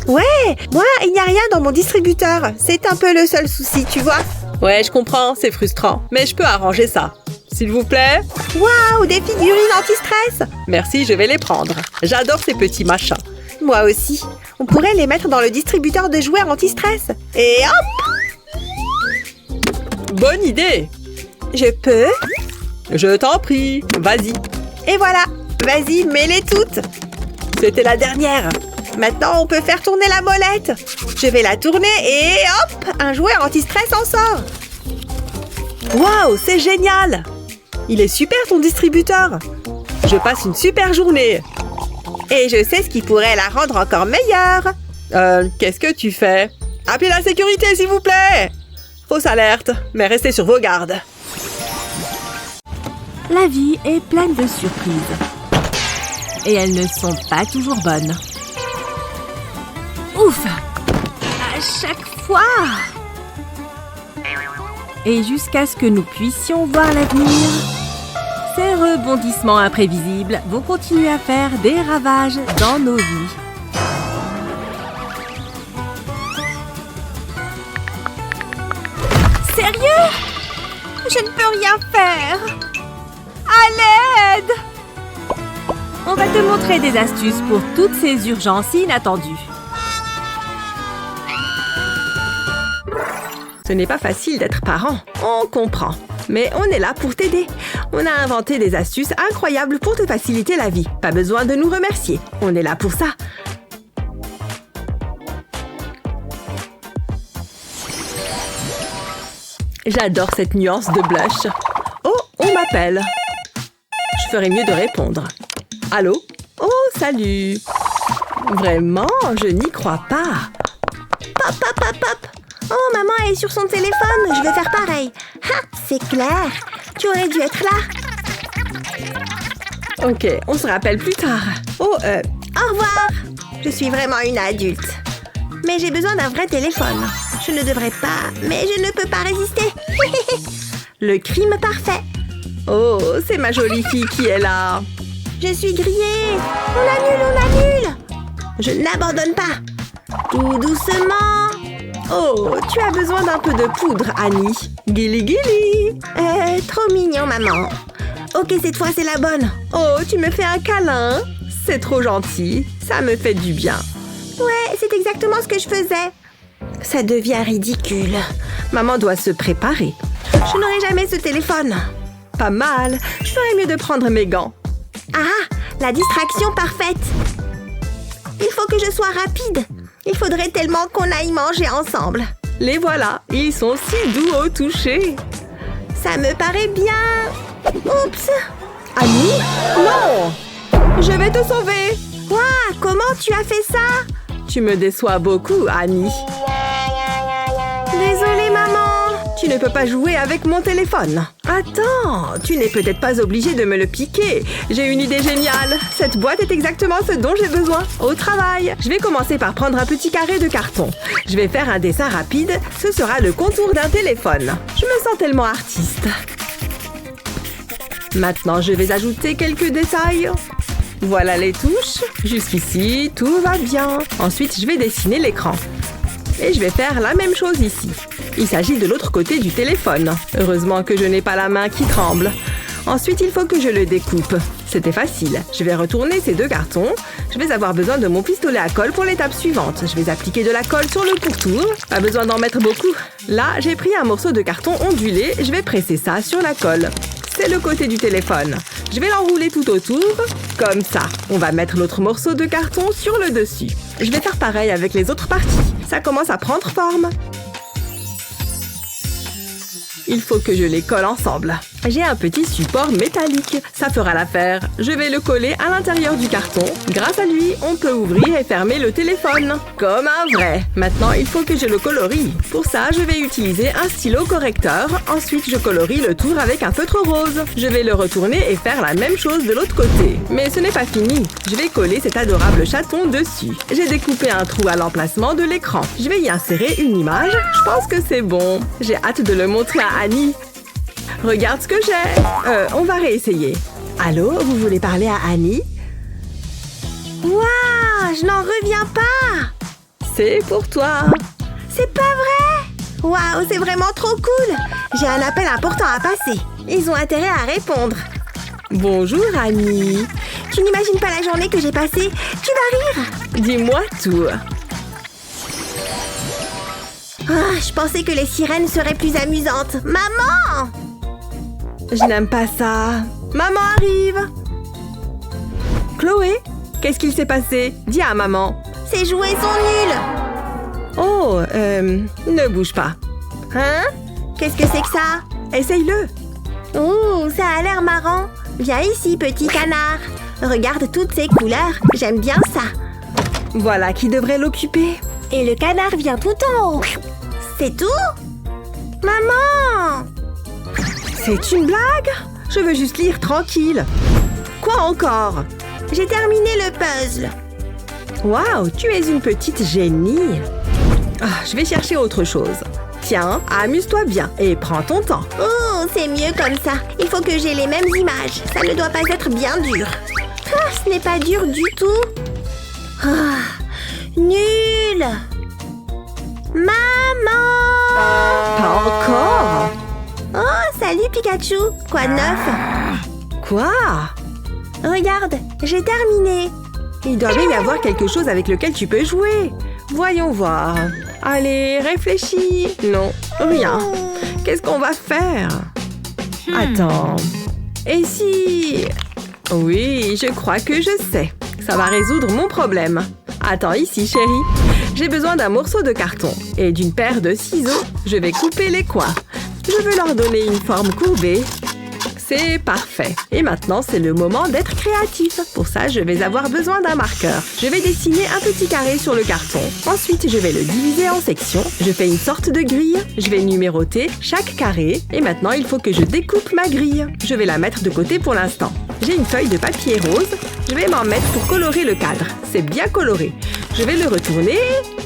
D: Ouais, moi, il n'y a rien dans mon distributeur. C'est un peu le seul souci, tu vois. Ouais, je comprends, c'est frustrant. Mais je peux arranger ça. S'il vous plaît. Waouh, des figurines anti-stress. Merci, je vais les prendre. J'adore ces petits machins. Moi aussi. On pourrait les mettre dans le distributeur de jouets anti-stress. Et hop! Bonne idée. Je peux? Je t'en prie, vas-y. Et voilà, vas-y, mets-les toutes. C'était la dernière. Maintenant, on peut faire tourner la molette. Je vais la tourner et hop, un jouet anti-stress en sort. Waouh, c'est génial. Il est super ton distributeur. Je passe une super journée. Et je sais ce qui pourrait la rendre encore meilleure. Qu'est-ce que tu fais? Appelez la sécurité, s'il vous plaît. Fausse alerte, mais restez sur vos gardes.
E: La vie est pleine de surprises. Et elles ne sont pas toujours bonnes. Ouf! À chaque fois! Et jusqu'à ce que nous puissions voir l'avenir, ces rebondissements imprévisibles vont continuer à faire des ravages dans nos vies.
B: Sérieux? Je ne peux rien faire. À l'aide!
E: On va te montrer des astuces pour toutes ces urgences inattendues.
D: Ce n'est pas facile d'être parent, on comprend. Mais on est là pour t'aider. On a inventé des astuces incroyables pour te faciliter la vie. Pas besoin de nous remercier. On est là pour ça. J'adore cette nuance de blush. Oh, on m'appelle. Je ferais mieux de répondre. Allô? Oh, salut. Vraiment, je n'y crois pas.
F: Pop, pop, pop, pop. Oh, maman est sur son téléphone. Je vais faire pareil. Ha, c'est clair. Tu aurais dû être là.
D: Ok, on se rappelle plus tard. Oh,
F: Au revoir. Je suis vraiment une adulte. Mais j'ai besoin d'un vrai téléphone. Je ne devrais pas, mais je ne peux pas résister. Le crime parfait.
D: oh, c'est ma jolie fille qui est là.
F: Je suis grillée. On annule. Je n'abandonne pas. Tout doucement.
D: Oh, tu as besoin d'un peu de poudre, Annie. Gili gili.
F: Trop mignon, maman. Ok, cette fois, c'est la bonne.
D: Oh, tu me fais un câlin. C'est trop gentil. Ça me fait du bien.
F: Ouais, c'est exactement ce que je faisais. Ça devient ridicule.
D: Maman doit se préparer.
F: Je n'aurai jamais ce téléphone.
D: Pas mal. Je ferais mieux de prendre mes gants.
F: Ah, la distraction parfaite. Il faut que je sois rapide. Il faudrait tellement qu'on aille manger ensemble.
D: Les voilà. Ils sont si doux au toucher.
F: Ça me paraît bien. Oups.
D: Annie? Non! Je vais te sauver.
F: Waouh, comment tu as fait ça?
D: Tu me déçois beaucoup, Annie.
F: Désolée, maman.
D: Tu ne peux pas jouer avec mon téléphone. Attends, tu n'es peut-être pas obligé de me le piquer. J'ai une idée géniale. Cette boîte est exactement ce dont j'ai besoin. Au travail. Je vais commencer par prendre un petit carré de carton. Je vais faire un dessin rapide. Ce sera le contour d'un téléphone. Je me sens tellement artiste. Maintenant, je vais ajouter quelques détails. Voilà les touches. Jusqu'ici, tout va bien. Ensuite, je vais dessiner l'écran. Et je vais faire la même chose ici. Il s'agit de l'autre côté du téléphone. Heureusement que je n'ai pas la main qui tremble. Ensuite, il faut que je le découpe. C'était facile. Je vais retourner ces deux cartons. Je vais avoir besoin de mon pistolet à colle pour l'étape suivante. Je vais appliquer de la colle sur le pourtour. Pas besoin d'en mettre beaucoup. Là, j'ai pris un morceau de carton ondulé. Je vais presser ça sur la colle. C'est le côté du téléphone. Je vais l'enrouler tout autour, comme ça. On va mettre l'autre morceau de carton sur le dessus. Je vais faire pareil avec les autres parties. Ça commence à prendre forme. Il faut que je les colle ensemble. J'ai un petit support métallique. Ça fera l'affaire. Je vais le coller à l'intérieur du carton. Grâce à lui, on peut ouvrir et fermer le téléphone. Comme un vrai. Maintenant, il faut que je le colorie. Pour ça, je vais utiliser un stylo correcteur. Ensuite, je colorie le tour avec un feutre rose. Je vais le retourner et faire la même chose de l'autre côté. Mais ce n'est pas fini. Je vais coller cet adorable chaton dessus. J'ai découpé un trou à l'emplacement de l'écran. Je vais y insérer une image. Je pense que c'est bon. J'ai hâte de le montrer à Annie. Regarde ce que j'ai. On va réessayer.
F: Allô, vous voulez parler à Annie? Waouh, je n'en reviens pas!
D: C'est pour toi.
F: C'est pas vrai! Waouh, c'est vraiment trop cool! J'ai un appel important à passer. Ils ont intérêt à répondre.
D: Bonjour Annie.
F: Tu n'imagines pas la journée que j'ai passée? Tu vas rire!
D: Dis-moi tout.
F: Ah, je pensais que les sirènes seraient plus amusantes. Maman!
D: Je n'aime pas ça. Maman arrive. Chloé, qu'est-ce qu'il s'est passé? Dis à maman.
F: Ces jouets sont nuls!
D: Oh, ne bouge pas.
F: Hein? Qu'est-ce que c'est que ça?
D: Essaye-le.
F: Ouh, ça a l'air marrant. Viens ici, petit canard. Regarde toutes ces couleurs. J'aime bien ça.
D: Voilà qui devrait l'occuper.
F: Et le canard vient tout en haut. C'est tout? Maman!
D: C'est une blague? Je veux juste lire tranquille. Quoi encore?
F: J'ai terminé le puzzle.
D: Waouh, tu es une petite génie. Ah, je vais chercher autre chose. Tiens, amuse-toi bien et prends ton temps.
F: Oh, c'est mieux comme ça. Il faut que j'ai les mêmes images. Ça ne doit pas être bien dur. Ah, ce n'est pas dur du tout. Ah, nul. Maman!
D: Pas encore?
F: Oh, salut Pikachu! Quoi de neuf?
D: Quoi?
F: Regarde, j'ai terminé.
D: Il doit bien y avoir quelque chose avec lequel tu peux jouer. Voyons voir. Allez, réfléchis. Non, rien. Qu'est-ce qu'on va faire? Attends. Et si... Oui, je crois que je sais. Ça va résoudre mon problème. Attends ici, chérie. J'ai besoin d'un morceau de carton et d'une paire de ciseaux. Je vais couper les coins. Je veux leur donner une forme courbée. C'est parfait. Et maintenant, c'est le moment d'être créatif. Pour ça, je vais avoir besoin d'un marqueur. Je vais dessiner un petit carré sur le carton. Ensuite, je vais le diviser en sections. Je fais une sorte de grille. Je vais numéroter chaque carré. Et maintenant, il faut que je découpe ma grille. Je vais la mettre de côté pour l'instant. J'ai une feuille de papier rose. Je vais m'en mettre pour colorer le cadre. C'est bien coloré. Je vais le retourner.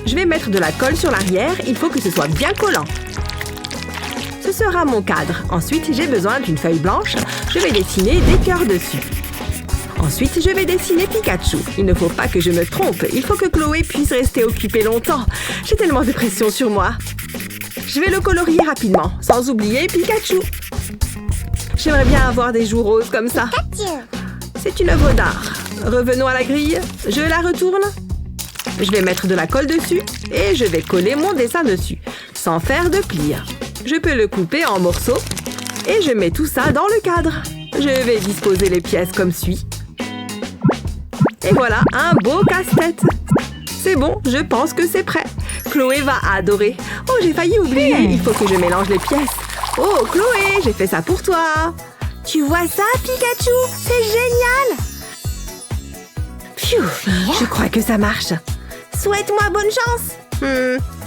D: Je vais mettre de la colle sur l'arrière. Il faut que ce soit bien collant. Ce sera mon cadre. Ensuite, j'ai besoin d'une feuille blanche. Je vais dessiner des cœurs dessus. Ensuite, je vais dessiner Pikachu. Il ne faut pas que je me trompe. Il faut que Chloé puisse rester occupée longtemps. J'ai tellement de pression sur moi. Je vais le colorier rapidement, sans oublier Pikachu. J'aimerais bien avoir des joues roses comme ça. C'est une œuvre d'art. Revenons à la grille. Je la retourne. Je vais mettre de la colle dessus et je vais coller mon dessin dessus, sans faire de plis. Je peux le couper en morceaux et je mets tout ça dans le cadre. Je vais disposer les pièces comme suit. Et voilà, un beau casse-tête. C'est bon, je pense que c'est prêt. Chloé va adorer. Oh, j'ai failli oublier. Il faut que je mélange les pièces. Oh, Chloé, j'ai fait ça pour toi.
F: Tu vois ça, Pikachu? C'est génial!
D: Pfiou, je crois que ça marche.
F: Souhaite-moi bonne chance.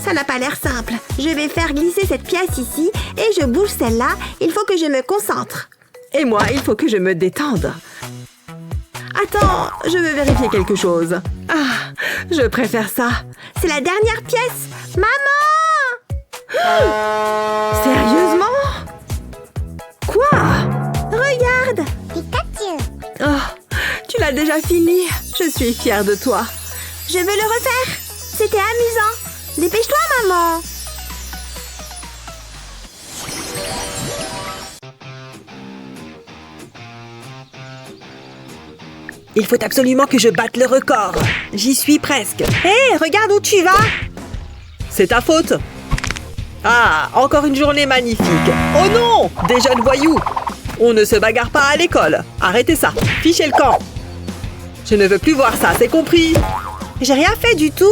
F: Ça n'a pas l'air simple. Je vais faire glisser cette pièce ici et je bouge celle-là. Il faut que je me concentre.
D: Et moi, il faut que je me détende. Attends, je veux vérifier quelque chose. Ah, je préfère ça.
F: C'est la dernière pièce. Maman!
D: Sérieusement? Quoi?
F: Regarde!
D: Oh, tu l'as déjà fini. Je suis fière de toi.
F: Je veux le refaire. C'était amusant. Dépêche-toi, maman.
A: Il faut absolument que je batte le record. J'y suis presque. Hé, regarde où tu vas. C'est ta faute. Ah, encore une journée magnifique. Oh non, des jeunes voyous. On ne se bagarre pas à l'école. Arrêtez ça. Fichez le camp. Je ne veux plus voir ça, c'est compris? J'ai rien fait du tout.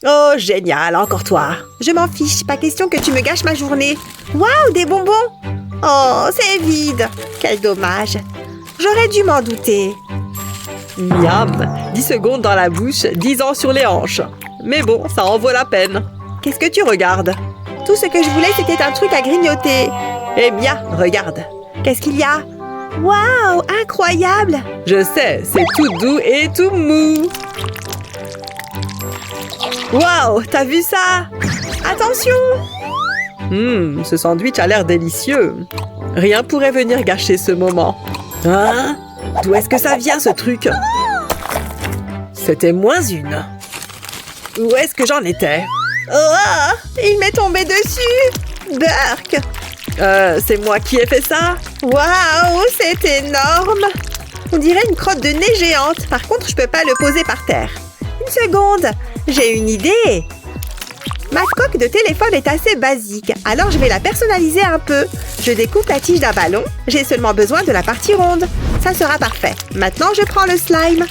A: Oh, génial, encore toi. Je m'en fiche, pas question que tu me gâches ma journée.
F: Waouh, des bonbons! Oh, c'est vide. Quel dommage. J'aurais dû m'en douter.
D: Miam! 10 secondes dans la bouche, 10 ans sur les hanches. Mais bon, ça en vaut la peine. Qu'est-ce que tu regardes?
F: Tout ce que je voulais, c'était un truc à grignoter.
D: Eh bien, regarde.
F: Qu'est-ce qu'il y a? Waouh, incroyable!
D: Je sais, c'est tout doux et tout mou. Waouh, t'as vu ça?
F: Attention!
D: Ce sandwich a l'air délicieux. Rien pourrait venir gâcher ce moment. Hein? D'où est-ce que ça vient, ce truc? C'était moins une. Où est-ce que j'en étais?
F: Oh, il m'est tombé dessus! Burk!
D: C'est moi qui ai fait ça?
F: Waouh, c'est énorme! On dirait une crotte de nez géante. Par contre, je peux pas le poser par terre. Une seconde, j'ai une idée. Ma coque de téléphone est assez basique, alors je vais la personnaliser un peu. Je découpe la tige d'un ballon. J'ai seulement besoin de la partie ronde. Ça sera parfait. Maintenant, je prends le slime.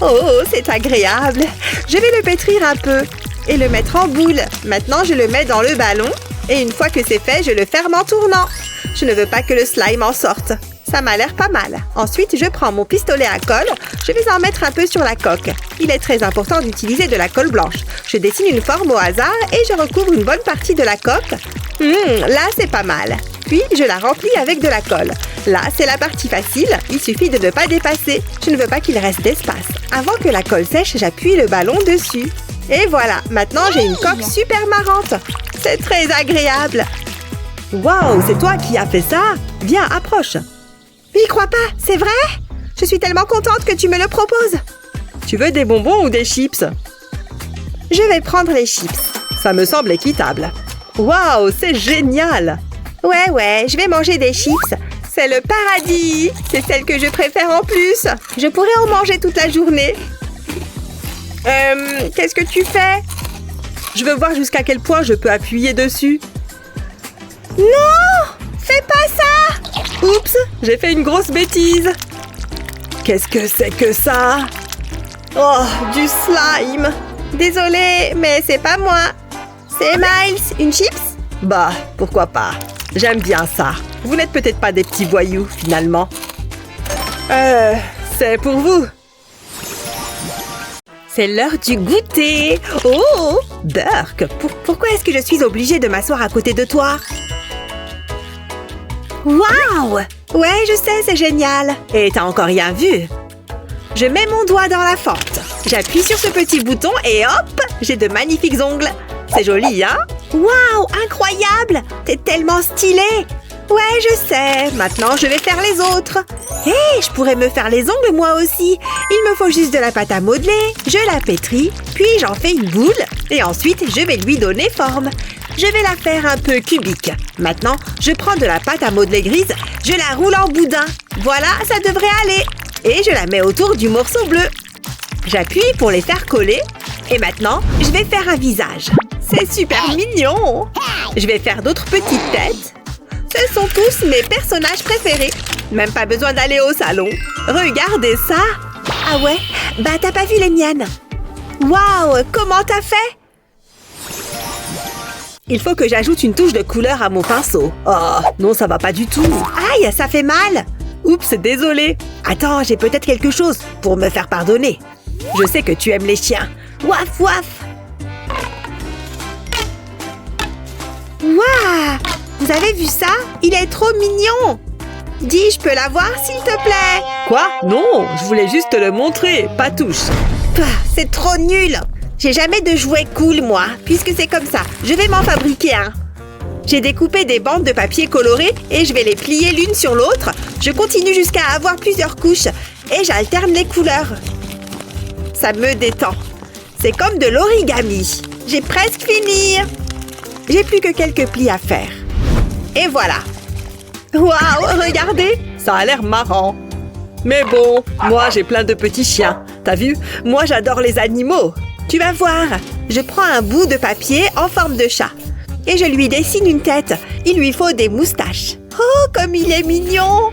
F: Oh, c'est agréable. Je vais le pétrir un peu et le mettre en boule. Maintenant, je le mets dans le ballon. Et une fois que c'est fait, je le ferme en tournant. Je ne veux pas que le slime en sorte. Ça m'a l'air pas mal. Ensuite, je prends mon pistolet à colle. Je vais en mettre un peu sur la coque. Il est très important d'utiliser de la colle blanche. Je dessine une forme au hasard et je recouvre une bonne partie de la coque. Là, c'est pas mal. Puis, je la remplis avec de la colle. Là, c'est la partie facile. Il suffit de ne pas dépasser. Je ne veux pas qu'il reste d'espace. Avant que la colle sèche, j'appuie le ballon dessus. Et voilà, maintenant j'ai une coque super marrante. C'est très agréable.
D: Waouh, c'est toi qui as fait ça? Viens, approche.
F: J'y crois pas, c'est vrai? Je suis tellement contente que tu me le proposes.
D: Tu veux des bonbons ou des chips?
F: Je vais prendre les chips.
D: Ça me semble équitable. Waouh, c'est génial!
F: Ouais, je vais manger des chips. C'est le paradis. C'est celle que je préfère en plus. Je pourrais en manger toute la journée. Qu'est-ce que tu fais?
D: Je veux voir jusqu'à quel point je peux appuyer dessus.
F: Non! Fais pas ça!
D: Oups, j'ai fait une grosse bêtise. Qu'est-ce que c'est que ça?
F: Oh, du slime. Désolée, mais c'est pas moi. C'est Miles. Une chips?
D: Bah, pourquoi pas. J'aime bien ça. Vous n'êtes peut-être pas des petits voyous, finalement. C'est pour vous.
F: C'est l'heure du goûter. Oh, Burk, pourquoi est-ce que je suis obligée de m'asseoir à côté de toi? Waouh! Ouais, je sais, c'est génial. Et t'as encore rien vu? Je mets mon doigt dans la fente. J'appuie sur ce petit bouton et hop, j'ai de magnifiques ongles. C'est joli, hein? Waouh, incroyable! T'es tellement stylée! Ouais, je sais. Maintenant, je vais faire les autres. Hé, je pourrais me faire les ongles moi aussi. Il me faut juste de la pâte à modeler. Je la pétris, puis j'en fais une boule. Et ensuite, je vais lui donner forme. Je vais la faire un peu cubique. Maintenant, je prends de la pâte à modeler grise. Je la roule en boudin. Voilà, ça devrait aller. Et je la mets autour du morceau bleu. J'appuie pour les faire coller. Et maintenant, je vais faire un visage. C'est super mignon. Je vais faire d'autres petites têtes. Ce sont tous mes personnages préférés. Même pas besoin d'aller au salon. Regardez ça. Ah ouais? Bah t'as pas vu les miennes. Waouh, comment t'as fait?
D: Il faut que j'ajoute une touche de couleur à mon pinceau. Oh, non, ça va pas du tout.
F: Aïe, ça fait mal.
D: Oups, désolé.
F: Attends, j'ai peut-être quelque chose pour me faire pardonner.
D: Je sais que tu aimes les chiens.
F: Waf, waf. Waouh! Vous avez vu ça? Il est trop mignon! Dis, je peux l'avoir, s'il te plaît?
D: Quoi? Non, je voulais juste te le montrer, pas touche.
F: C'est trop nul! J'ai jamais de jouet cool, moi, puisque c'est comme ça. Je vais m'en fabriquer un. J'ai découpé des bandes de papier colorées et je vais les plier l'une sur l'autre. Je continue jusqu'à avoir plusieurs couches et j'alterne les couleurs. Ça me détend. C'est comme de l'origami. J'ai presque fini. J'ai plus que quelques plis à faire. Et voilà. Waouh, regardez.
D: Ça a l'air marrant. Mais bon, moi j'ai plein de petits chiens. T'as vu? Moi j'adore les animaux.
F: Tu vas voir. Je prends un bout de papier en forme de chat. Et je lui dessine une tête. Il lui faut des moustaches. Oh, comme il est mignon!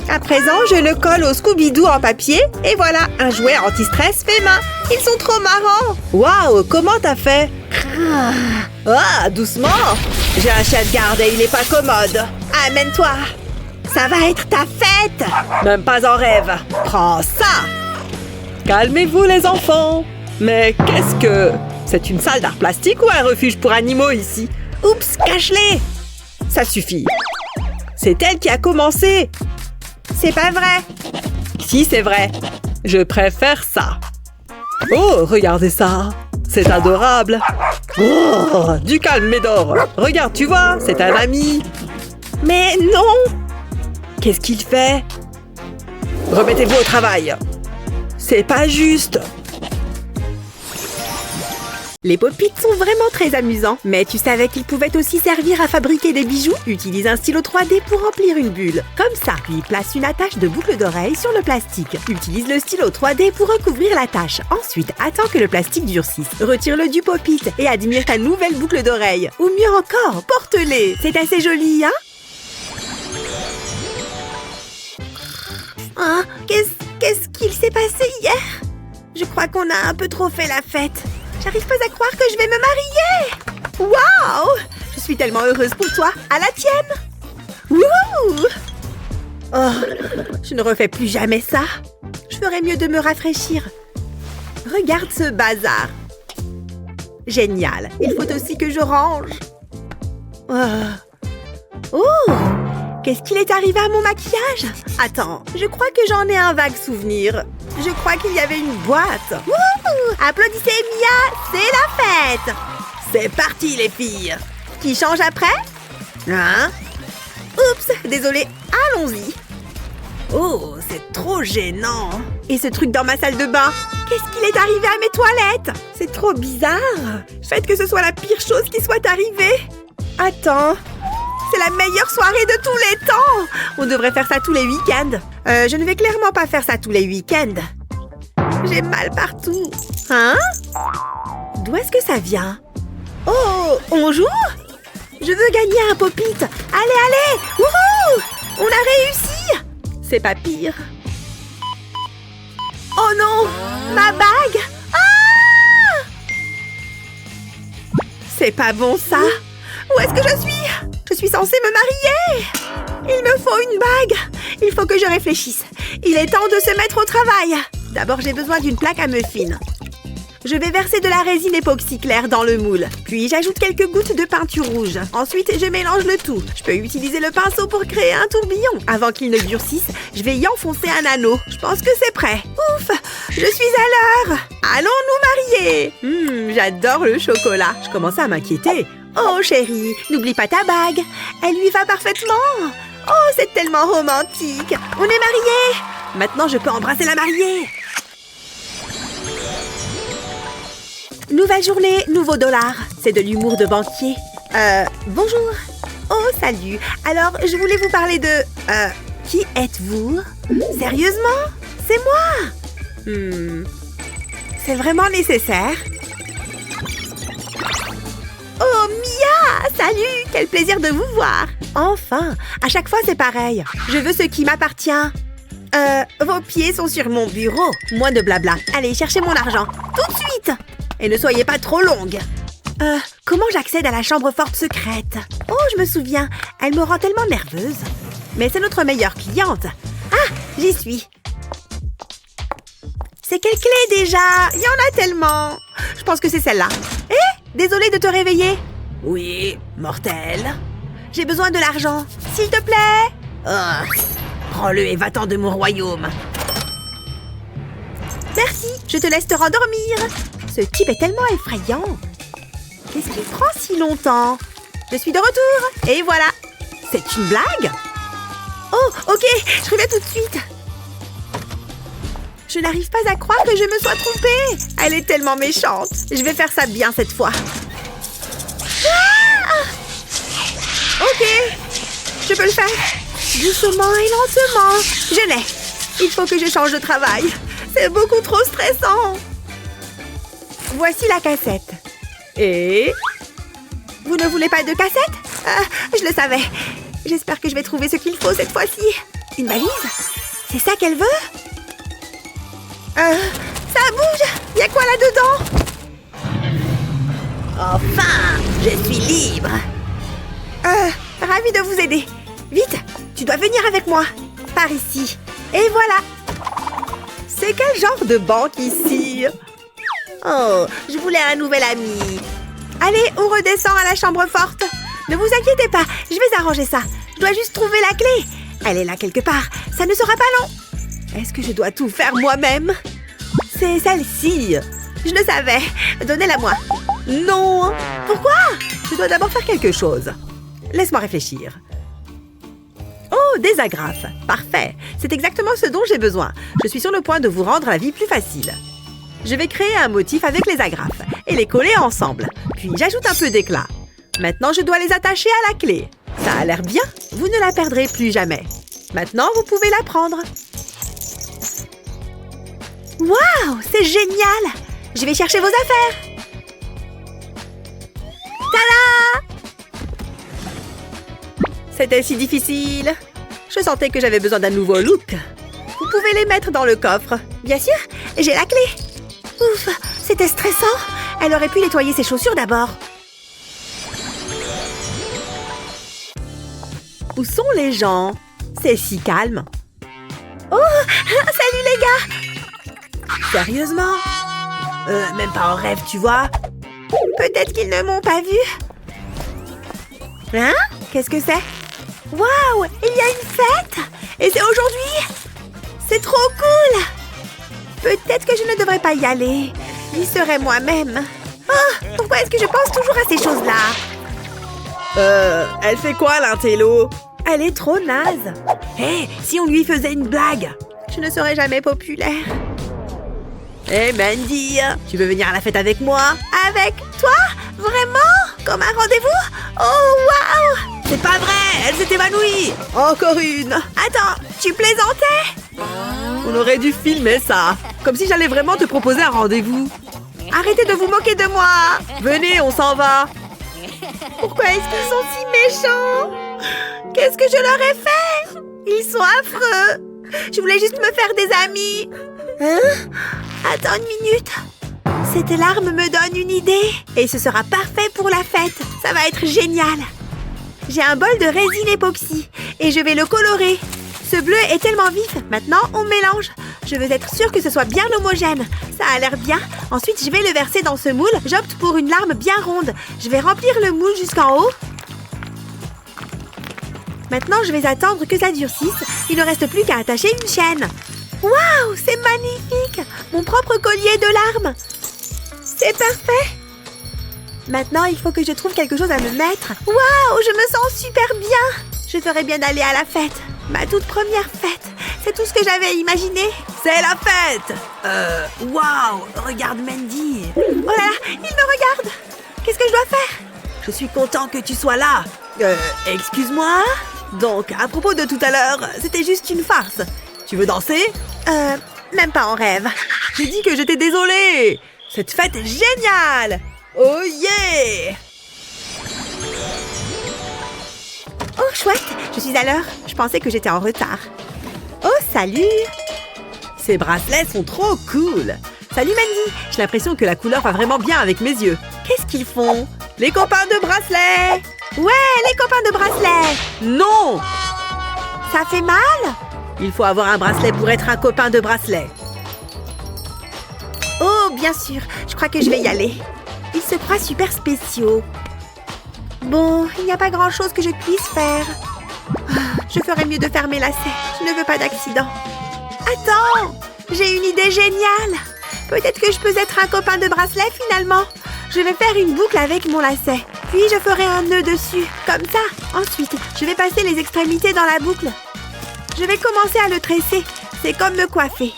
F: À présent, je le colle au Scooby-Doo en papier. Et voilà, un jouet anti-stress fait main. Ils sont trop marrants!
D: Waouh, comment t'as fait? Ah, doucement! J'ai un chien de garde et il est pas commode.
F: Amène-toi. Ça va être ta fête.
D: Même pas en rêve. Prends ça. Calmez-vous les enfants. Mais qu'est-ce que... C'est une salle d'art plastique ou un refuge pour animaux ici?
F: Oups, cache-les.
D: Ça suffit. C'est elle qui a commencé.
F: C'est pas vrai.
D: Si, c'est vrai. Je préfère ça. Oh, regardez ça. C'est adorable. Oh, du calme, Médor. Regarde, tu vois, c'est un ami.
F: Mais non.
D: Qu'est-ce qu'il fait? Remettez-vous au travail. C'est pas juste.
F: Les pop-it sont vraiment très amusants. Mais tu savais qu'ils pouvaient aussi servir à fabriquer des bijoux? Utilise un stylo 3D pour remplir une bulle. Comme ça. Puis place une attache de boucle d'oreille sur le plastique. Utilise le stylo 3D pour recouvrir l'attache. Ensuite, attends que le plastique durcisse. Retire-le du pop-it et admire ta nouvelle boucle d'oreille. Ou mieux encore, porte-les. C'est assez joli, hein? Hein? Qu'est-ce qu'il s'est passé hier? Je crois qu'on a un peu trop fait la fête. J'arrive pas à croire que je vais me marier! Waouh! Je suis tellement heureuse pour toi. À la tienne! Wouhou! Oh, je ne refais plus jamais ça. Je ferais mieux de me rafraîchir. Regarde ce bazar. Génial. Il faut aussi que je range. Oh! Qu'est-ce qu'il est arrivé à mon maquillage? Attends, je crois que j'en ai un vague souvenir. Je crois qu'il y avait une boîte. Wouhou! Applaudissez Mia, c'est la fête! C'est parti les filles! Qui change après? Hein? Oups, désolé, allons-y. Oh, c'est trop gênant. Et ce truc dans ma salle de bain? Qu'est-ce qu'il est arrivé à mes toilettes? C'est trop bizarre. Faites que ce soit la pire chose qui soit arrivée. Attends. C'est la meilleure soirée de tous les temps! On devrait faire ça tous les week-ends. Je ne vais clairement pas faire ça tous les week-ends. J'ai mal partout. Hein? D'où est-ce que ça vient? Oh, on joue? Je veux gagner un pop-it. Allez! Wouhou! On a réussi! C'est pas pire. Oh non! Ma bague! Ah! C'est pas bon ça! Où est-ce que je suis? Je suis censée me marier! Il me faut une bague! Il faut que je réfléchisse. Il est temps de se mettre au travail. D'abord, j'ai besoin d'une plaque à muffins. Je vais verser de la résine époxy claire dans le moule. Puis, j'ajoute quelques gouttes de peinture rouge. Ensuite, je mélange le tout. Je peux utiliser le pinceau pour créer un tourbillon. Avant qu'il ne durcisse, je vais y enfoncer un anneau. Je pense que c'est prêt. Ouf! Je suis à l'heure! Allons nous marier! J'adore le chocolat. Je commençais à m'inquiéter. Oh chérie, n'oublie pas ta bague. Elle lui va parfaitement. Oh, c'est tellement romantique. On est mariés. Maintenant, je peux embrasser la mariée. Nouvelle journée, nouveau dollar. C'est de l'humour de banquier. Bonjour. Oh, salut. Alors, je voulais vous parler de... qui êtes-vous? Sérieusement? C'est moi. C'est vraiment nécessaire? Oh, Mia! Salut! Quel plaisir de vous voir! Enfin! À chaque fois, c'est pareil. Je veux ce qui m'appartient. Vos pieds sont sur mon bureau. Moins de blabla. Allez, cherchez mon argent. Tout de suite! Et ne soyez pas trop longue. Comment j'accède à la chambre forte secrète? Oh, je me souviens. Elle me rend tellement nerveuse. Mais c'est notre meilleure cliente. Ah, j'y suis. C'est quelle clé déjà? Il y en a tellement. Je pense que c'est celle-là. Désolée de te réveiller. Oui, mortel. J'ai besoin de l'argent. S'il te plaît. Prends-le et va-t'en de mon royaume. Merci, je te laisse te rendormir. Ce type est tellement effrayant. Qu'est-ce qu'il prend si longtemps? Je suis de retour. Et voilà. C'est une blague? Oh, ok, je reviens tout de suite. Je n'arrive pas à croire que je me sois trompée. Elle est tellement méchante. Je vais faire ça bien cette fois. Ah! Ok, je peux le faire. Doucement et lentement. Je l'ai. Il faut que je change de travail. C'est beaucoup trop stressant. Voici la cassette. Et... Vous ne voulez pas de cassette? Je le savais. J'espère que je vais trouver ce qu'il faut cette fois-ci. Une valise? C'est ça qu'elle veut? Ça bouge! Y a quoi là-dedans? Enfin! Je suis libre! Ravie de vous aider. Vite, tu dois venir avec moi. Par ici. Et voilà. C'est quel genre de banque ici? Oh, je voulais un nouvel ami. Allez, on redescend à la chambre forte. Ne vous inquiétez pas, je vais arranger ça. Je dois juste trouver la clé. Elle est là quelque part. Ça ne sera pas long. Est-ce que je dois tout faire moi-même? C'est celle-ci. Je le savais. Donnez-la moi. Non. Pourquoi? Je dois d'abord faire quelque chose. Laisse-moi réfléchir. Oh, des agrafes. Parfait. C'est exactement ce dont j'ai besoin. Je suis sur le point de vous rendre la vie plus facile. Je vais créer un motif avec les agrafes et les coller ensemble. Puis j'ajoute un peu d'éclat. Maintenant, je dois les attacher à la clé. Ça a l'air bien. Vous ne la perdrez plus jamais. Maintenant, vous pouvez la prendre. Waouh, c'est génial! Je vais chercher vos affaires. Tada! C'était si difficile. Je sentais que j'avais besoin d'un nouveau look. Vous pouvez les mettre dans le coffre. Bien sûr, j'ai la clé. Ouf, c'était stressant. Elle aurait pu nettoyer ses chaussures d'abord. Où sont les gens? C'est si calme. Oh, salut les gars! Sérieusement? Même pas en rêve, tu vois. Peut-être qu'ils ne m'ont pas vu. Hein? Qu'est-ce que c'est? Waouh! Il y a une fête! Et c'est aujourd'hui? C'est trop cool! Peut-être que je ne devrais pas y aller. J'y serai moi-même. Oh, pourquoi est-ce que je pense toujours à ces choses-là? Elle fait quoi, l'intello? Elle est trop naze. Hé, si on lui faisait une blague? Je ne serais jamais populaire. Hé, Mandy, tu veux venir à la fête avec moi? Avec toi? Vraiment? Comme un rendez-vous? Oh, waouh! C'est pas vrai, elle s'est évanouie. Encore une. Attends, tu plaisantais? On aurait dû filmer ça. Comme si j'allais vraiment te proposer un rendez-vous. Arrêtez de vous moquer de moi. Venez, on s'en va. Pourquoi est-ce qu'ils sont si méchants? Qu'est-ce que je leur ai fait? Ils sont affreux. Je voulais juste me faire des amis. Hein? Attends une minute. Cette larme me donne une idée. Et ce sera parfait pour la fête. Ça va être génial. J'ai un bol de résine époxy. Et je vais le colorer. Ce bleu est tellement vif. Maintenant, on mélange. Je veux être sûre que ce soit bien homogène. Ça a l'air bien. Ensuite, je vais le verser dans ce moule. J'opte pour une larme bien ronde. Je vais remplir le moule jusqu'en haut. Maintenant, je vais attendre que ça durcisse. Il ne reste plus qu'à attacher une chaîne. Waouh, c'est magnifique! Mon propre collier de larmes. C'est parfait. Maintenant, il faut que je trouve quelque chose à me mettre. Waouh, je me sens super bien. Je ferais bien d'aller à la fête. Ma toute première fête. C'est tout ce que j'avais imaginé. C'est la fête! Waouh! Regarde Mandy! Oh là là, il me regarde! Qu'est-ce que je dois faire? Je suis content que tu sois là. Excuse-moi? Donc, à propos de tout à l'heure, c'était juste une farce. Tu veux danser? Même pas en rêve. J'ai dit que j'étais désolée! Cette fête est géniale! Oh yeah! Oh, chouette! Je suis à l'heure. Je pensais que j'étais en retard. Oh, salut! Ces bracelets sont trop cool! Salut Mandy! J'ai l'impression que la couleur va vraiment bien avec mes yeux. Qu'est-ce qu'ils font? Les copains de bracelets! Ouais, les copains de bracelets! Non! Ça fait mal? Il faut avoir un bracelet pour être un copain de bracelet. Oh, bien sûr. Je crois que je vais y aller. Ils se croient super spéciaux. Bon, il n'y a pas grand-chose que je puisse faire. Je ferais mieux de faire mes lacets. Je ne veux pas d'accident. Attends! J'ai une idée géniale! Peut-être que je peux être un copain de bracelet finalement. Je vais faire une boucle avec mon lacet. Puis je ferai un nœud dessus, comme ça. Ensuite, je vais passer les extrémités dans la boucle. Je vais commencer à le tresser. C'est comme me coiffer.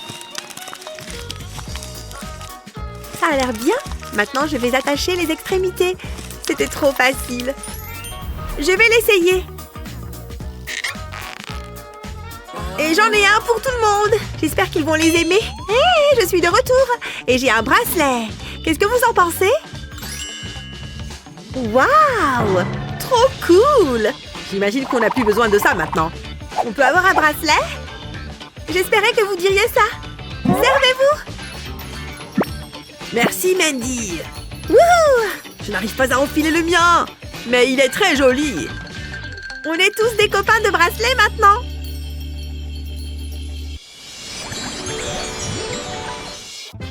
F: Ça a l'air bien. Maintenant, je vais attacher les extrémités. C'était trop facile. Je vais l'essayer. Et j'en ai un pour tout le monde. J'espère qu'ils vont les aimer. Hé, je suis de retour. Et j'ai un bracelet. Qu'est-ce que vous en pensez? Waouh! Trop cool! J'imagine qu'on n'a plus besoin de ça maintenant. On peut avoir un bracelet? J'espérais que vous diriez ça. Servez-vous! Merci, Mandy. Wouhou! Je n'arrive pas à enfiler le mien, mais il est très joli.
B: On est tous des copains de bracelet maintenant.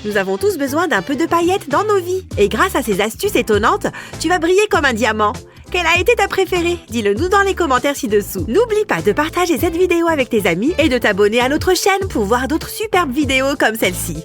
B: Nous avons tous besoin d'un peu de paillettes dans nos vies. Et grâce à ces astuces étonnantes, tu vas briller comme un diamant. Quelle a été ta préférée? Dis-le nous dans les commentaires ci-dessous. N'oublie pas de partager cette vidéo avec tes amis et de t'abonner à notre chaîne pour voir d'autres superbes vidéos comme celle-ci.